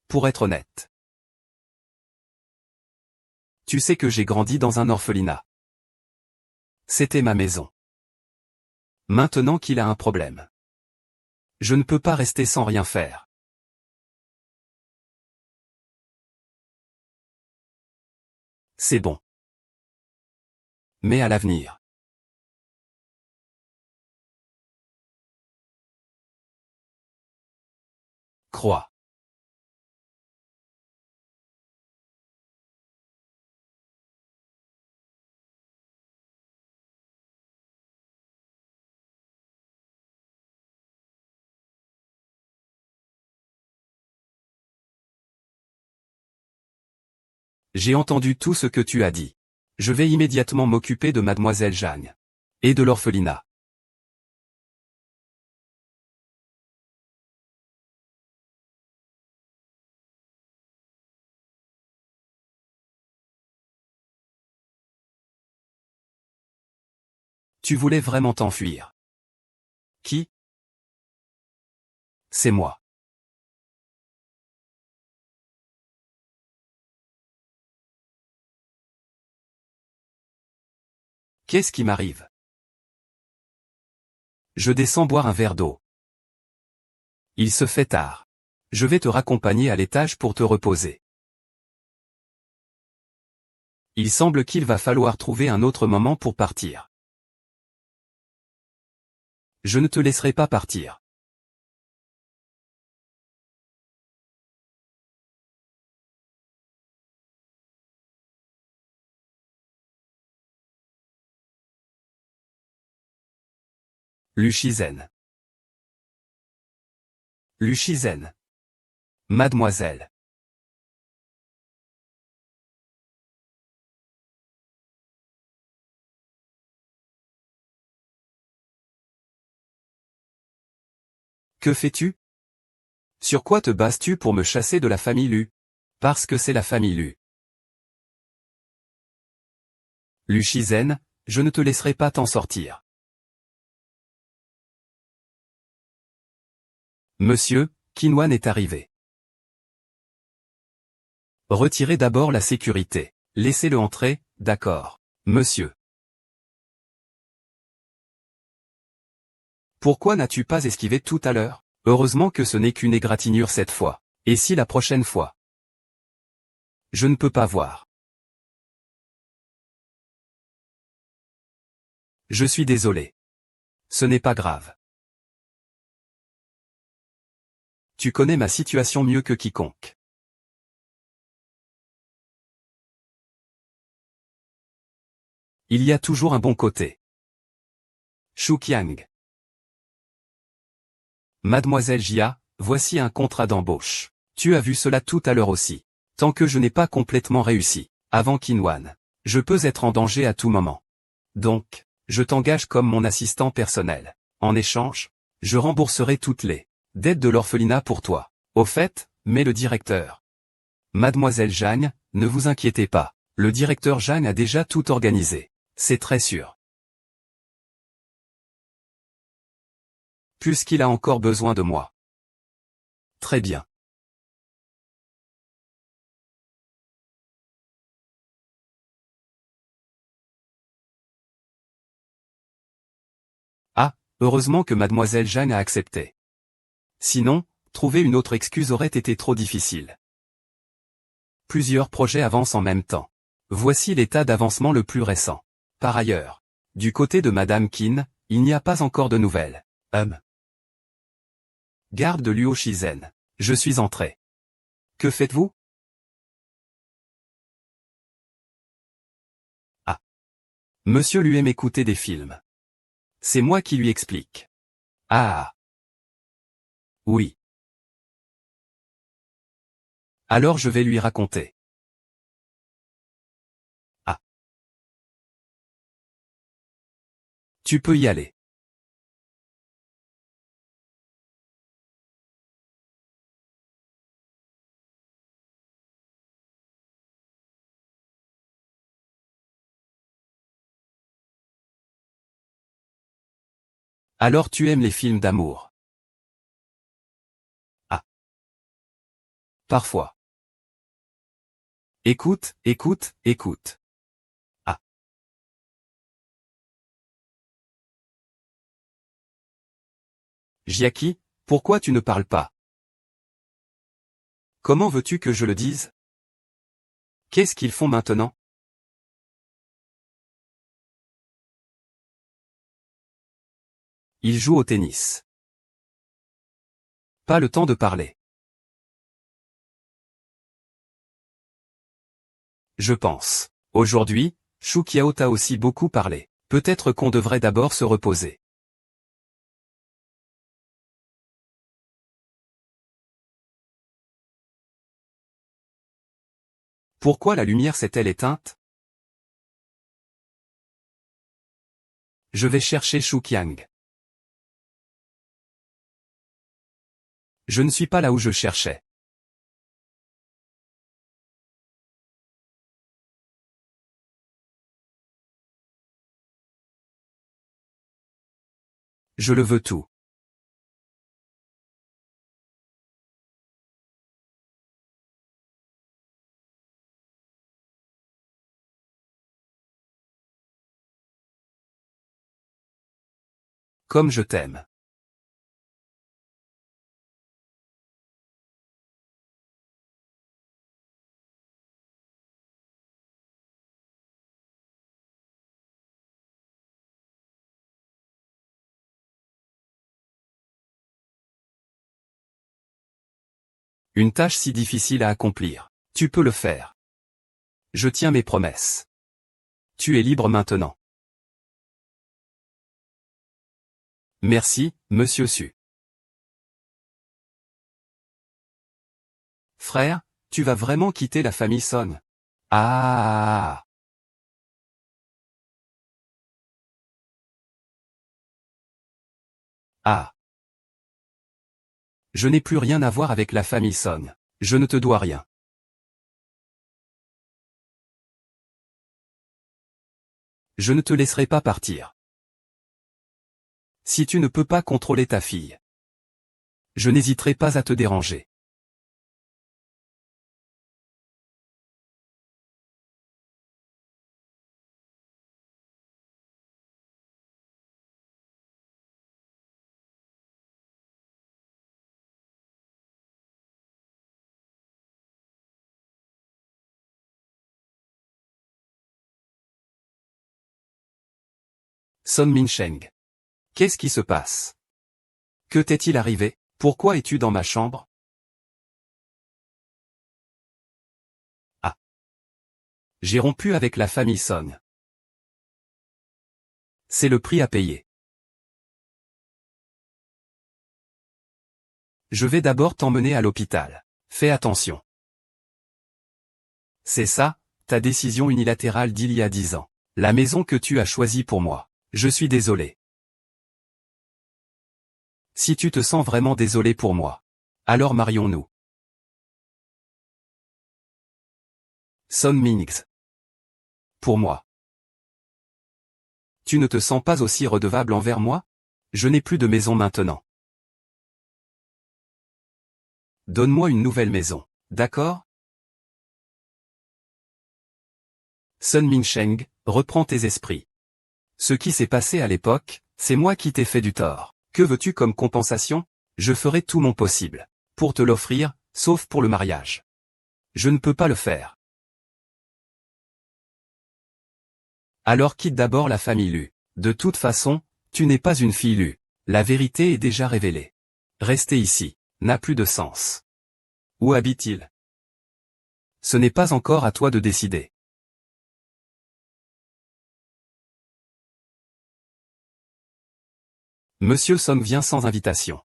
Pour être honnête. Tu sais que j'ai grandi dans un orphelinat. C'était ma maison. Maintenant qu'il a un problème. Je ne peux pas rester sans rien faire. C'est bon. Mais à l'avenir. Crois. J'ai entendu tout ce que tu as dit. Je vais immédiatement m'occuper de mademoiselle Jeanne. Et de l'orphelinat. Tu voulais vraiment t'enfuir. Qui? C'est moi. Qu'est-ce qui m'arrive? Je descends boire un verre d'eau. Il se fait tard. Je vais te raccompagner à l'étage pour te reposer. Il semble qu'il va falloir trouver un autre moment pour partir. Je ne te laisserai pas partir. Luchizen. Luchizen. Mademoiselle. Que fais-tu? Sur quoi te bases-tu pour me chasser de la famille Lu? Parce que c'est la famille Lu. Luchizen, je ne te laisserai pas t'en sortir. Monsieur, Kinwan est arrivé. Retirez d'abord la sécurité. Laissez-le entrer, d'accord. Monsieur. Pourquoi n'as-tu pas esquivé tout à l'heure? Heureusement que ce n'est qu'une égratignure cette fois. Et si la prochaine fois? Je ne peux pas voir. Je suis désolé. Ce n'est pas grave. Tu connais ma situation mieux que quiconque. Il y a toujours un bon côté. Shu Qiang. Mademoiselle Jia, voici un contrat d'embauche. Tu as vu cela tout à l'heure aussi. Tant que je n'ai pas complètement réussi, avant Kinwan, je peux être en danger à tout moment. Donc, je t'engage comme mon assistant personnel. En échange, je rembourserai toutes les dettes de l'orphelinat pour toi. Au fait, mais le directeur. Mademoiselle Jeanne, ne vous inquiétez pas. Le directeur Jeanne a déjà tout organisé. C'est très sûr. Puisqu'il a encore besoin de moi. Très bien. Ah, heureusement que mademoiselle Jeanne a accepté. Sinon, trouver une autre excuse aurait été trop difficile. Plusieurs projets avancent en même temps. Voici l'état d'avancement le plus récent. Par ailleurs, du côté de Madame Qin, il n'y a pas encore de nouvelles. Garde de Luo Shizen. Je suis entré. Que faites-vous? Ah. Monsieur lui aime écouter des films. C'est moi qui lui explique. Ah. Oui. Alors je vais lui raconter. Ah. Tu peux y aller. Alors tu aimes les films d'amour? Ah. Parfois. Écoute, écoute, écoute. Ah. Jiaki, pourquoi tu ne parles pas? Comment veux-tu que je le dise? Qu'est-ce qu'ils font maintenant? Ils jouent au tennis. Pas le temps de parler. Je pense. Aujourd'hui, Shu Qiao t'a aussi beaucoup parlé. Peut-être qu'on devrait d'abord se reposer. Pourquoi la lumière s'est-elle éteinte? Je vais chercher Shuqiang. Je ne suis pas là où je cherchais. Je le veux tout. Comme je t'aime. Une tâche si difficile à accomplir. Tu peux le faire. Je tiens mes promesses. Tu es libre maintenant. Merci, Monsieur Su. Frère, tu vas vraiment quitter la famille Son. Ah. Ah. Je n'ai plus rien à voir avec la famille Son. Je ne te dois rien. Je ne te laisserai pas partir. Si tu ne peux pas contrôler ta fille, je n'hésiterai pas à te déranger. Son Minsheng. Qu'est-ce qui se passe? Que t'est-il arrivé? Pourquoi es-tu dans ma chambre? Ah. J'ai rompu avec la famille Son. C'est le prix à payer. Je vais d'abord t'emmener à l'hôpital. Fais attention. C'est ça, ta décision unilatérale d'il y a 10 ans. La maison que tu as choisie pour moi. Je suis désolé. Si tu te sens vraiment désolé pour moi, alors marions-nous. Son Mingz. Pour moi. Tu ne te sens pas aussi redevable envers moi? Je n'ai plus de maison maintenant. Donne-moi une nouvelle maison, d'accord? Sun Mingsheng, reprends tes esprits. Ce qui s'est passé à l'époque, c'est moi qui t'ai fait du tort. Que veux-tu comme compensation? Je ferai tout mon possible pour te l'offrir, sauf pour le mariage. Je ne peux pas le faire. Alors quitte d'abord la famille Lu. De toute façon, tu n'es pas une fille Lu. La vérité est déjà révélée. Rester ici n'a plus de sens. Où habite-t-il? Ce n'est pas encore à toi de décider. Monsieur Song vient sans invitation.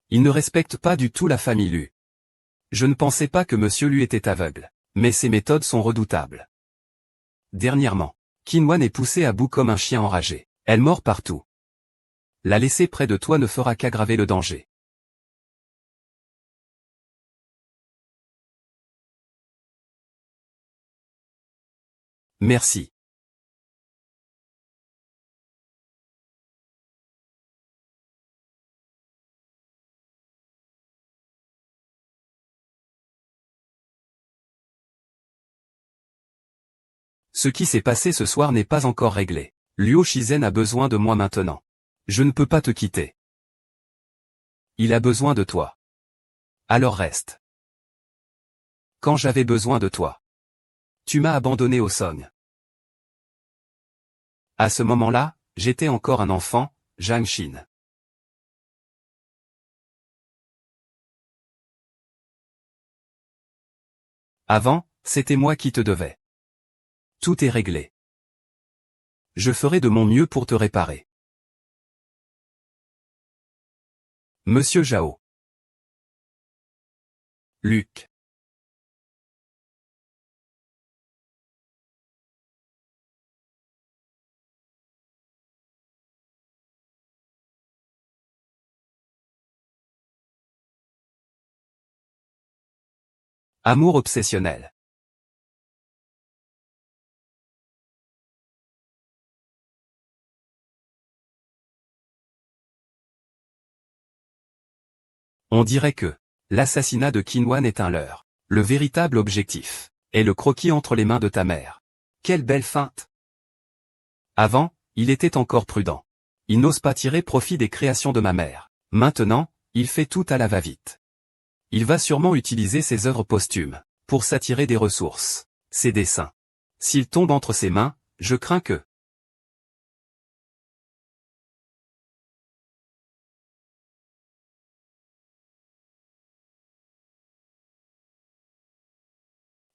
Il ne respecte pas du tout la famille Lu. Je ne pensais pas que Monsieur Lu était aveugle, mais ses méthodes sont redoutables. Dernièrement, Qinwan est poussée à bout comme un chien enragé. Elle mord partout. La laisser près de toi ne fera qu'aggraver le danger. Merci. Ce qui s'est passé ce soir n'est pas encore réglé. Luo Shizen a besoin de moi maintenant. Je ne peux pas te quitter. Il a besoin de toi. Alors reste. Quand j'avais besoin de toi, tu m'as abandonné au Song. À ce moment-là, j'étais encore un enfant, Zhang Xin. Avant, c'était moi qui te devais. Tout est réglé. Je ferai de mon mieux pour te réparer. Monsieur Zhao. Luc. Amour obsessionnel. On dirait que l'assassinat de Qin Wan est un leurre. Le véritable objectif est le croquis entre les mains de ta mère. Quelle belle feinte! Avant, il était encore prudent. Il n'ose pas tirer profit des créations de ma mère. Maintenant, il fait tout à la va-vite. Il va sûrement utiliser ses œuvres posthumes pour s'attirer des ressources. Ses dessins. S'il tombe entre ses mains, je crains que...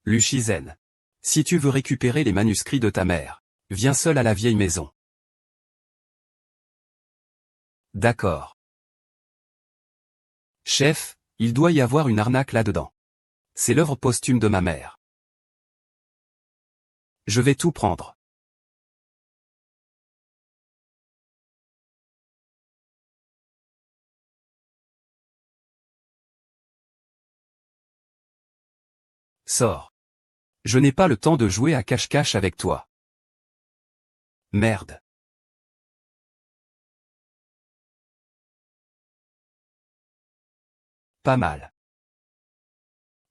Lu Shizen. Si tu veux récupérer les manuscrits de ta mère, viens seul à la vieille maison. D'accord. Chef, il doit y avoir une arnaque là-dedans. C'est l'œuvre posthume de ma mère. Je vais tout prendre. Sors. Je n'ai pas le temps de jouer à cache-cache avec toi. Merde. Pas mal.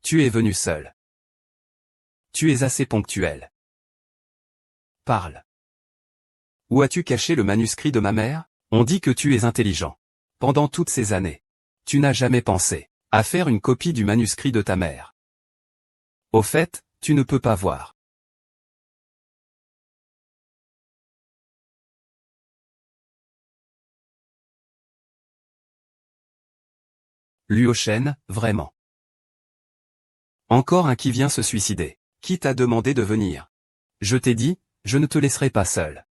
Tu es venu seul. Tu es assez ponctuel. Parle. Où as-tu caché le manuscrit de ma mère? On dit que tu es intelligent. Pendant toutes ces années, tu n'as jamais pensé à faire une copie du manuscrit de ta mère. Au fait, tu ne peux pas voir. Luo Shen, vraiment. Encore un qui vient se suicider. Qui t'a demandé de venir? Je t'ai dit, je ne te laisserai pas seul.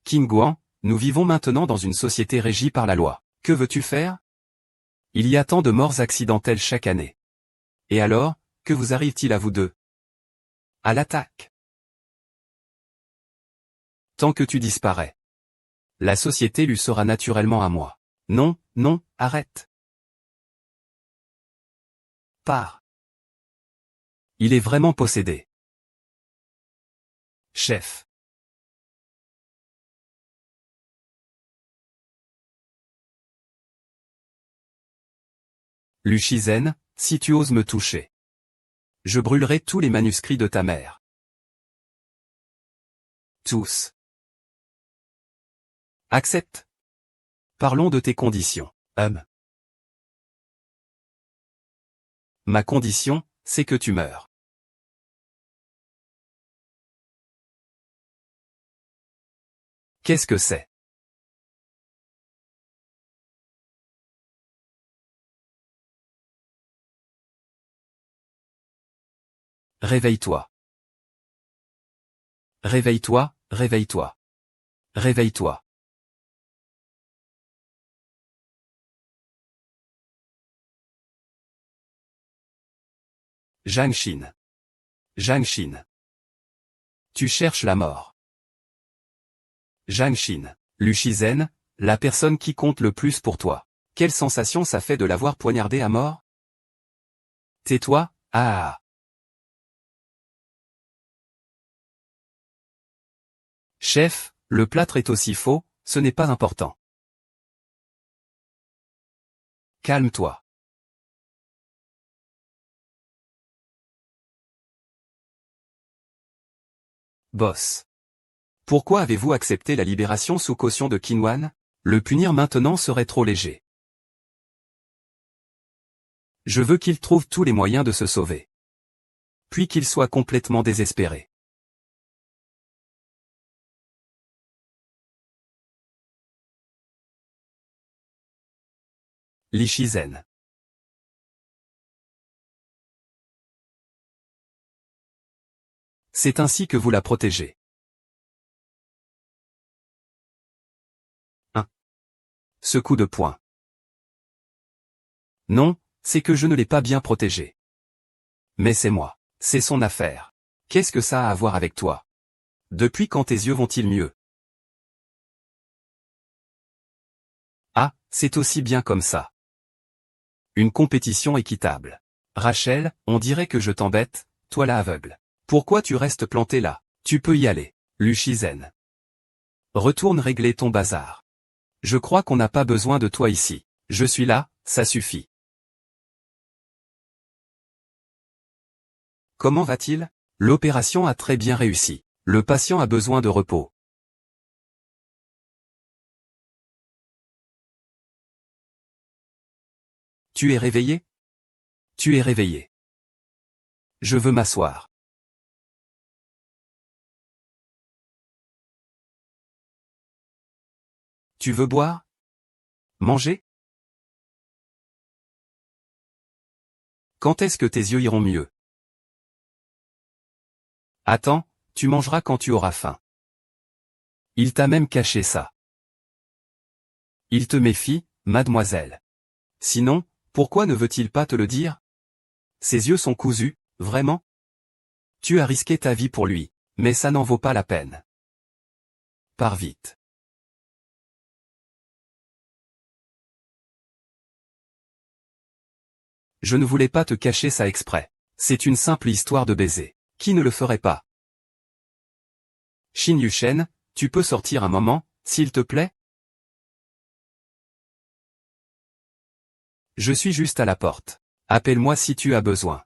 Qin Guan, nous vivons maintenant dans une société régie par la loi. Que veux-tu faire? Il y a tant de morts accidentelles chaque année. Et alors, que vous arrive-t-il à vous deux? À l'attaque. Tant que tu disparais. La société lui sera naturellement à moi. Non, non, arrête. Pars. Il est vraiment possédé. Chef. Lu Shizen, si tu oses me toucher, je brûlerai tous les manuscrits de ta mère. Tous. Accepte. Parlons de tes conditions. Ma condition, c'est que tu meurs. Qu'est-ce que c'est? Réveille-toi. Réveille-toi, réveille-toi. Réveille-toi. Zhang Xin. Zhang Xin. Tu cherches la mort. Zhang Xin. Lu Shizen, la personne qui compte le plus pour toi. Quelle sensation ça fait de l'avoir poignardé à mort? Tais-toi, ah. Chef, le plâtre est aussi faux, ce n'est pas important. Calme-toi. Boss. Pourquoi avez-vous accepté la libération sous caution de Qin Wan? Le punir maintenant serait trop léger. Je veux qu'il trouve tous les moyens de se sauver. Puis qu'il soit complètement désespéré. Li Shizen. C'est ainsi que vous la protégez. Ce coup de poing. Non, c'est que je ne l'ai pas bien protégée. Mais c'est moi. C'est son affaire. Qu'est-ce que ça a à voir avec toi? Depuis quand tes yeux vont-ils mieux? Ah, c'est aussi bien comme ça. Une compétition équitable. Rachel, on dirait que je t'embête, toi là aveugle. Pourquoi tu restes planté là? Tu peux y aller. Luchizen. Retourne régler ton bazar. Je crois qu'on n'a pas besoin de toi ici. Je suis là, ça suffit. Comment va-t-il? L'opération a très bien réussi. Le patient a besoin de repos. Tu es réveillé? Tu es réveillé. Je veux m'asseoir. Tu veux boire? Manger? Quand est-ce que tes yeux iront mieux? Attends, tu mangeras quand tu auras faim. Il t'a même caché ça. Il te méfie, mademoiselle. Sinon, pourquoi ne veut-il pas te le dire? Ses yeux sont cousus, vraiment? Tu as risqué ta vie pour lui, mais ça n'en vaut pas la peine. Pars vite. Je ne voulais pas te cacher ça exprès. C'est une simple histoire de baiser. Qui ne le ferait pas? Shin Yushen, tu peux sortir un moment, s'il te plaît? Je suis juste à la porte. Appelle-moi si tu as besoin.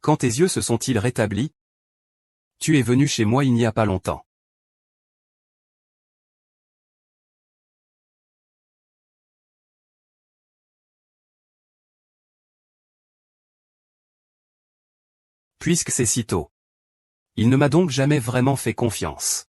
Quand tes yeux se sont-ils rétablis? Tu es venu chez moi il n'y a pas longtemps. Puisque c'est si tôt. Il ne m'a donc jamais vraiment fait confiance.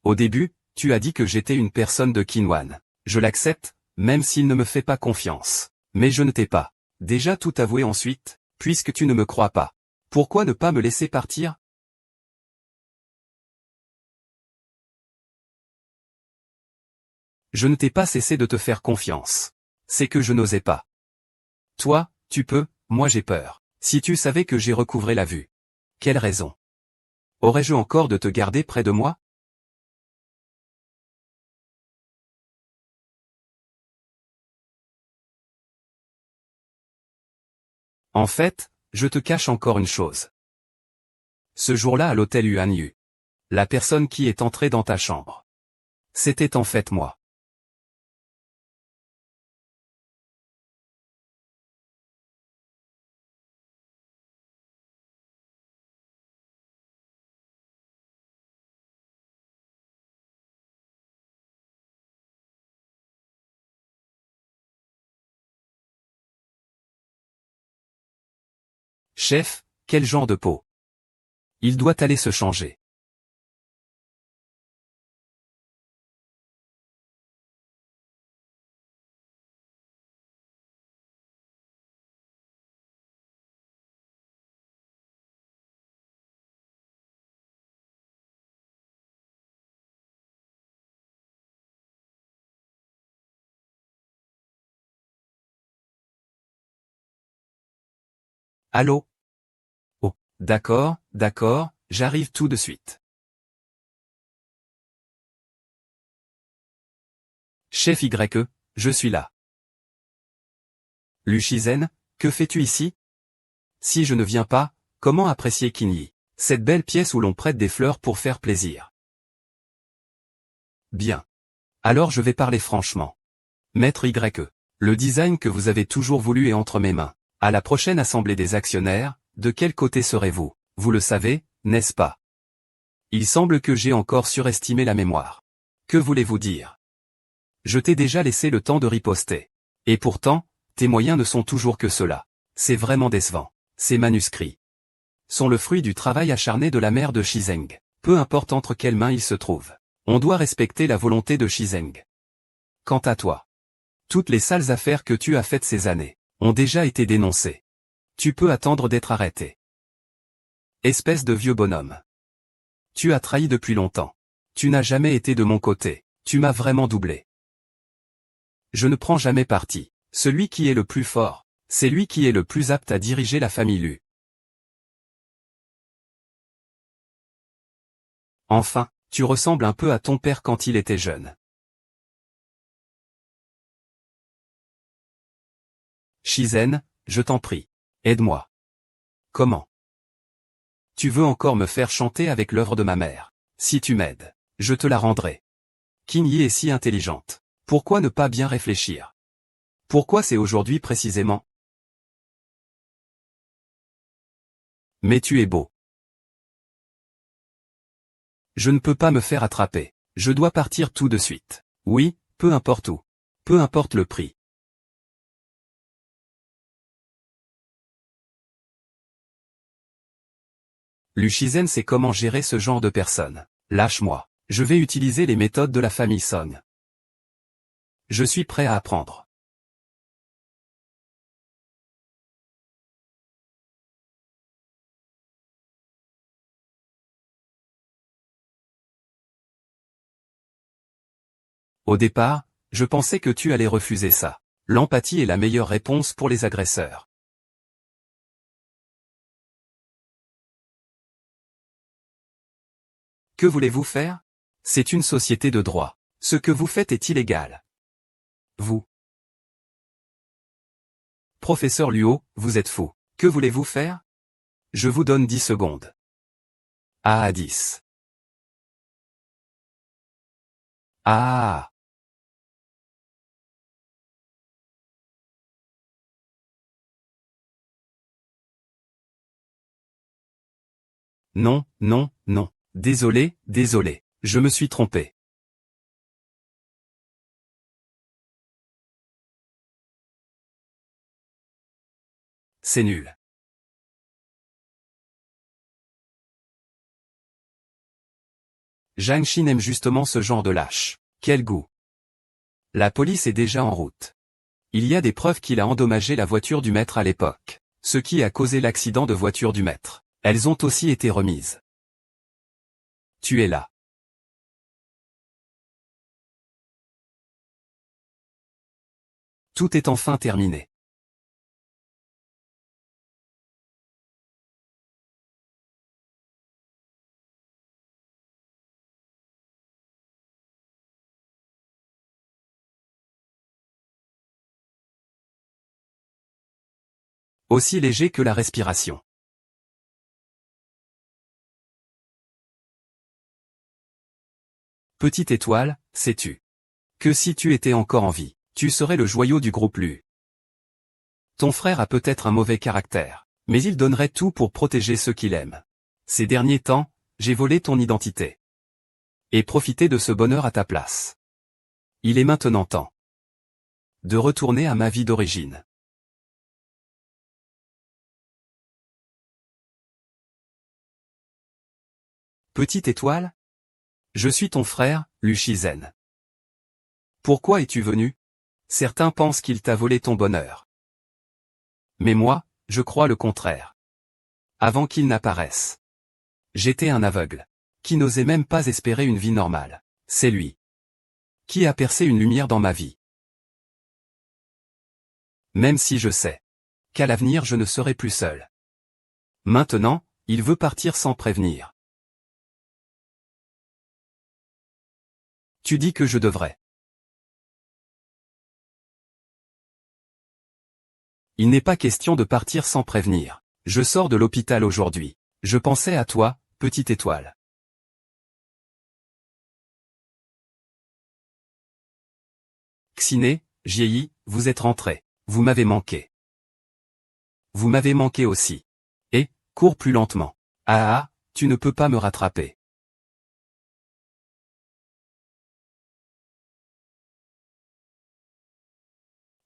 Au début, tu as dit que j'étais une personne de Kinwan. Je l'accepte, même s'il ne me fait pas confiance. Mais je ne t'ai pas déjà tout avoué ensuite, puisque tu ne me crois pas. Pourquoi ne pas me laisser partir? Je ne t'ai pas cessé de te faire confiance. C'est que je n'osais pas. Toi, tu peux, moi j'ai peur. Si tu savais que j'ai recouvré la vue. Quelle raison? Aurais-je encore de te garder près de moi? En fait, je te cache encore une chose. Ce jour-là à l'hôtel Yuan, la personne qui est entrée dans ta chambre. C'était en fait moi. Chef, quel genre de peau? Il doit aller se changer. Allô? Oh, d'accord, d'accord, j'arrive tout de suite. Chef YE, je suis là. Luchizen, que fais-tu ici? Si je ne viens pas, comment apprécier Kinyi? Cette belle pièce où l'on prête des fleurs pour faire plaisir. Bien. Alors je vais parler franchement. Maître YE, le design que vous avez toujours voulu est entre mes mains. À la prochaine assemblée des actionnaires, de quel côté serez-vous? Vous le savez, n'est-ce pas? Il semble que j'ai encore surestimé la mémoire. Que voulez-vous dire? Je t'ai déjà laissé le temps de riposter. Et pourtant, tes moyens ne sont toujours que cela. C'est vraiment décevant. Ces manuscrits sont le fruit du travail acharné de la mère de Shizeng. Peu importe entre quelles mains ils se trouvent. On doit respecter la volonté de Shizeng. Quant à toi, toutes les sales affaires que tu as faites ces années ont déjà été dénoncées. Tu peux attendre d'être arrêté. Espèce de vieux bonhomme. Tu as trahi depuis longtemps. Tu n'as jamais été de mon côté. Tu m'as vraiment doublé. Je ne prends jamais parti. Celui qui est le plus fort, c'est lui qui est le plus apte à diriger la famille Lu. Enfin, tu ressembles un peu à ton père quand il était jeune. Shizen, je t'en prie. Aide-moi. Comment? Tu veux encore me faire chanter avec l'œuvre de ma mère? Si tu m'aides, je te la rendrai. Kinyi est si intelligente. Pourquoi ne pas bien réfléchir? Pourquoi c'est aujourd'hui précisément? Mais tu es beau. Je ne peux pas me faire attraper. Je dois partir tout de suite. Oui, peu importe où. Peu importe le prix. Lu Shizen sait comment gérer ce genre de personnes. Lâche-moi. Je vais utiliser les méthodes de la famille Song. Je suis prêt à apprendre. Au départ, je pensais que tu allais refuser ça. L'empathie est la meilleure réponse pour les agresseurs. Que voulez-vous faire? C'est une société de droit. Ce que vous faites est illégal. Vous. Professeur Luo, vous êtes fou. Que voulez-vous faire? Je vous donne 10 secondes. À 10. Ah. Non, non, non. Désolé, désolé. Je me suis trompé. C'est nul. Zhang Xin aime justement ce genre de lâche. Quel goût. La police est déjà en route. Il y a des preuves qu'il a endommagé la voiture du maître à l'époque. Ce qui a causé l'accident de voiture du maître. Elles ont aussi été remises. Tu es là. Tout est enfin terminé. Aussi léger que la respiration. Petite étoile, sais-tu que si tu étais encore en vie, tu serais le joyau du groupe Lu. Ton frère a peut-être un mauvais caractère, mais il donnerait tout pour protéger ceux qu'il aime. Ces derniers temps, j'ai volé ton identité. Et profité de ce bonheur à ta place. Il est maintenant temps de retourner à ma vie d'origine. Petite étoile? Je suis ton frère, Lu Shizen. Pourquoi es-tu venu? Certains pensent qu'il t'a volé ton bonheur. Mais moi, je crois le contraire. Avant qu'il n'apparaisse. J'étais un aveugle. Qui n'osait même pas espérer une vie normale. C'est lui. Qui a percé une lumière dans ma vie. Même si je sais qu'à l'avenir je ne serai plus seul. Maintenant, il veut partir sans prévenir. Tu dis que je devrais. Il n'est pas question de partir sans prévenir. Je sors de l'hôpital aujourd'hui. Je pensais à toi, petite étoile. Xiné, Jieyi, vous êtes rentré. Vous m'avez manqué. Vous m'avez manqué aussi. Et, cours plus lentement. Ah ah, tu ne peux pas me rattraper.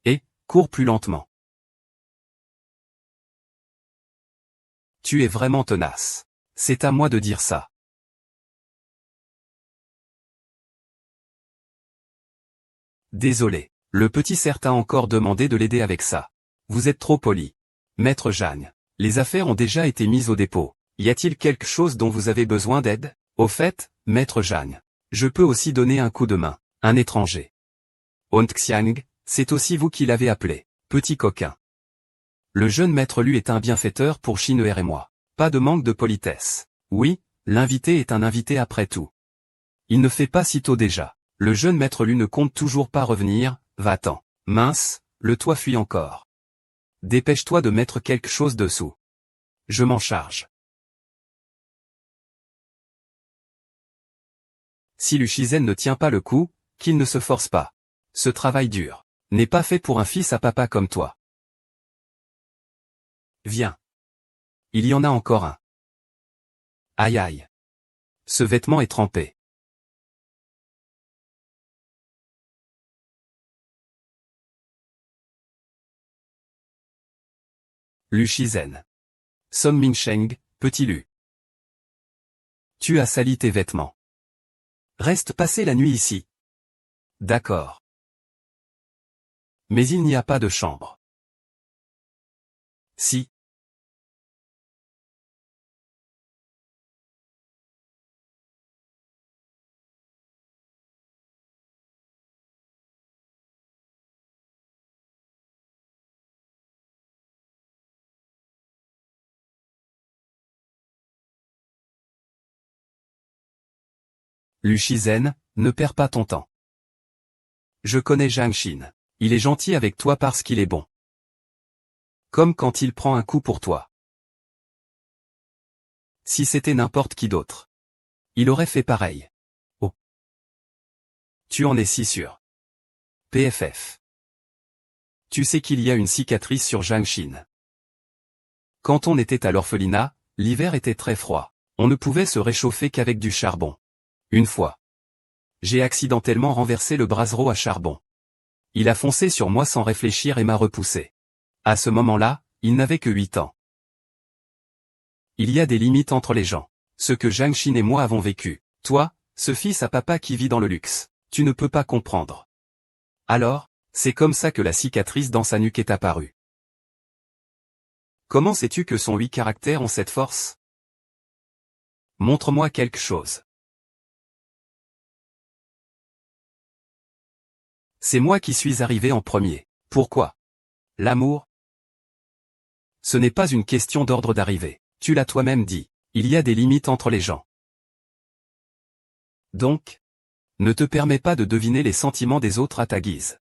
Et, cours plus lentement. Tu es vraiment tenace. C'est à moi de dire ça. Désolé. Le petit cerf a encore demandé de l'aider avec ça. Vous êtes trop poli. Maître Jeanne. Les affaires ont déjà été mises au dépôt. Y a-t-il quelque chose dont vous avez besoin d'aide? Au fait, Maître Jeanne. Je peux aussi donner un coup de main. Un étranger. Hont Xiang, c'est aussi vous qui l'avez appelé. Petit coquin. Le jeune maître Lu est un bienfaiteur pour Shinuer et moi. Pas de manque de politesse. Oui, l'invité est un invité après tout. Il ne fait pas si tôt déjà. Le jeune maître Lu ne compte toujours pas revenir, va-t'en. Mince, le toit fuit encore. Dépêche-toi de mettre quelque chose dessous. Je m'en charge. Si Luchizen ne tient pas le coup, qu'il ne se force pas. Ce travail dur n'est pas fait pour un fils à papa comme toi. Viens. Il y en a encore un. Aïe aïe. Ce vêtement est trempé. Luchizen. Son Mingsheng, petit Lu. Tu as sali tes vêtements. Reste passer la nuit ici. D'accord. Mais il n'y a pas de chambre. Si. Luchizen, ne perds pas ton temps. Je connais Zhang Xin. Il est gentil avec toi parce qu'il est bon. Comme quand il prend un coup pour toi. Si c'était n'importe qui d'autre, il aurait fait pareil. Oh. Tu en es si sûr. PFF. Tu sais qu'il y a une cicatrice sur Zhang Xin. Quand on était à l'orphelinat, l'hiver était très froid. On ne pouvait se réchauffer qu'avec du charbon. Une fois, j'ai accidentellement renversé le brasero à charbon. Il a foncé sur moi sans réfléchir et m'a repoussé. À ce moment-là, il n'avait que 8 ans. Il y a des limites entre les gens. Ce que Zhang Xin et moi avons vécu. Toi, ce fils à papa qui vit dans le luxe, tu ne peux pas comprendre. Alors, c'est comme ça que la cicatrice dans sa nuque est apparue. Comment sais-tu que son 8 caractères ont cette force? Montre-moi quelque chose. C'est moi qui suis arrivé en premier. Pourquoi? L'amour? Ce n'est pas une question d'ordre d'arrivée. Tu l'as toi-même dit. Il y a des limites entre les gens. Donc, ne te permets pas de deviner les sentiments des autres à ta guise.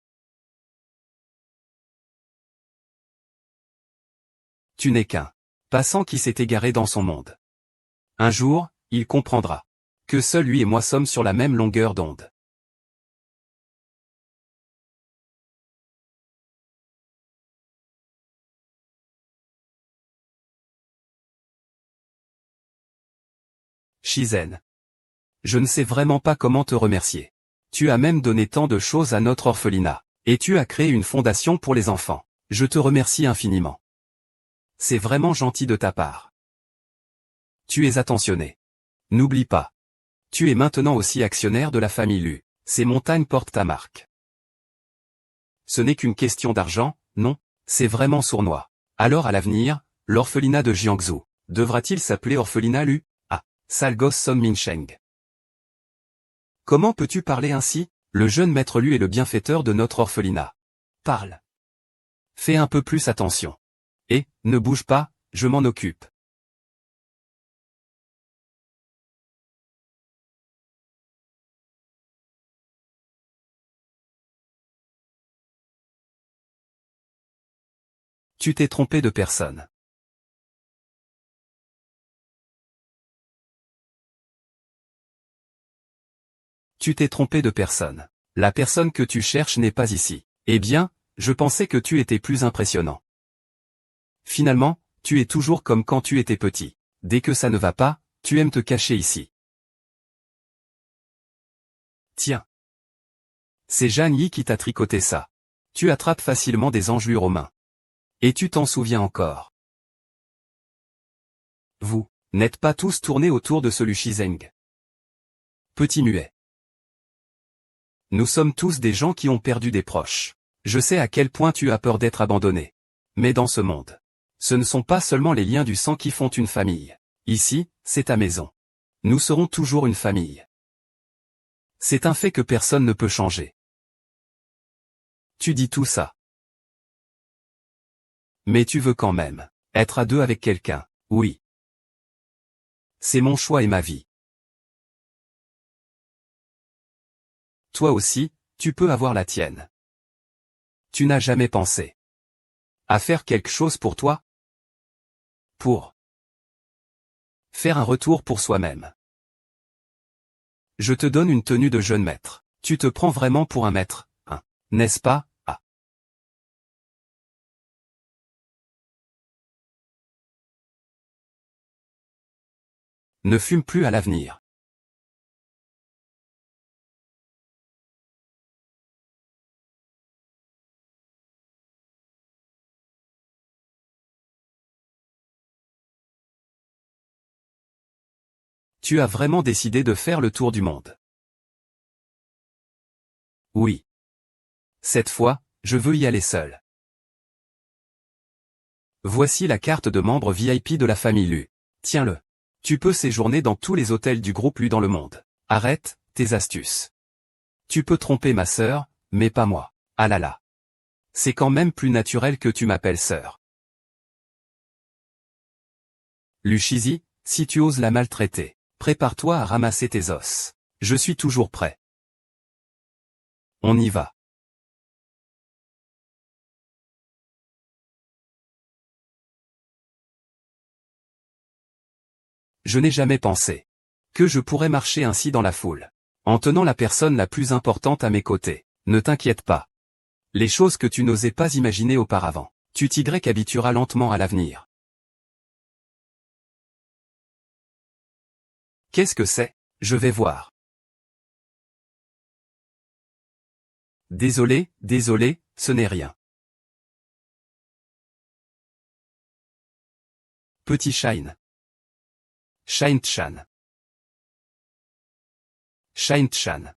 Tu n'es qu'un passant qui s'est égaré dans son monde. Un jour, il comprendra que seul lui et moi sommes sur la même longueur d'onde. Shizen. Je ne sais vraiment pas comment te remercier. Tu as même donné tant de choses à notre orphelinat. Et tu as créé une fondation pour les enfants. Je te remercie infiniment. C'est vraiment gentil de ta part. Tu es attentionné. N'oublie pas. Tu es maintenant aussi actionnaire de la famille Lu. Ces montagnes portent ta marque. Ce n'est qu'une question d'argent, non, c'est vraiment sournois. Alors à l'avenir, l'orphelinat de Jiangsu, devra-t-il s'appeler orphelinat Lu? Ah, sale gosse Son Mingsheng. Comment peux-tu parler ainsi? Le jeune maître Lu est le bienfaiteur de notre orphelinat. Parle. Fais un peu plus attention. Et, ne bouge pas, je m'en occupe. Tu t'es trompé de personne. Tu t'es trompé de personne. La personne que tu cherches n'est pas ici. Eh bien, je pensais que tu étais plus impressionnant. Finalement, tu es toujours comme quand tu étais petit. Dès que ça ne va pas, tu aimes te cacher ici. Tiens. C'est Jeanne Yi qui t'a tricoté ça. Tu attrapes facilement des engelures aux mains. Et tu t'en souviens encore. Vous, n'êtes pas tous tournés autour de ce Lu Shizeng. Petit muet. Nous sommes tous des gens qui ont perdu des proches. Je sais à quel point tu as peur d'être abandonné. Mais dans ce monde, ce ne sont pas seulement les liens du sang qui font une famille. Ici, c'est ta maison. Nous serons toujours une famille. C'est un fait que personne ne peut changer. Tu dis tout ça. Mais tu veux quand même être à deux avec quelqu'un, oui. C'est mon choix et ma vie. Toi aussi, tu peux avoir la tienne. Tu n'as jamais pensé À faire quelque chose pour toi? Pour faire un retour pour soi-même. Je te donne une tenue de jeune maître. Tu te prends vraiment pour un maître, hein, n'est-ce pas? Ah. Ne fume plus à l'avenir. Tu as vraiment décidé de faire le tour du monde. Oui. Cette fois, je veux y aller seul. Voici la carte de membre VIP de la famille Lu. Tiens-le. Tu peux séjourner dans tous les hôtels du groupe Lu dans le monde. Arrête tes astuces. Tu peux tromper ma sœur, mais pas moi. Ah là là. C'est quand même plus naturel que tu m'appelles sœur. Luchisi, si tu oses la maltraiter, prépare-toi à ramasser tes os. Je suis toujours prêt. On y va. Je n'ai jamais pensé que je pourrais marcher ainsi dans la foule, en tenant la personne la plus importante à mes côtés. Ne t'inquiète pas. Les choses que tu n'osais pas imaginer auparavant, tu t'y habitueras lentement à l'avenir. Qu'est-ce que c'est? Je vais voir. Désolé, désolé, ce n'est rien. Petit Shine. Shine-chan. Shine-chan.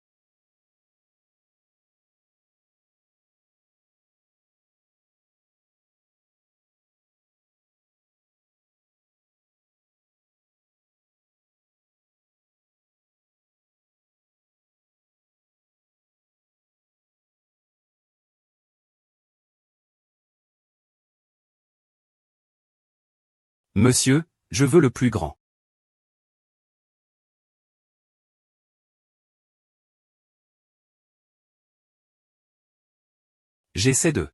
Monsieur, je veux le plus grand. J'essaie de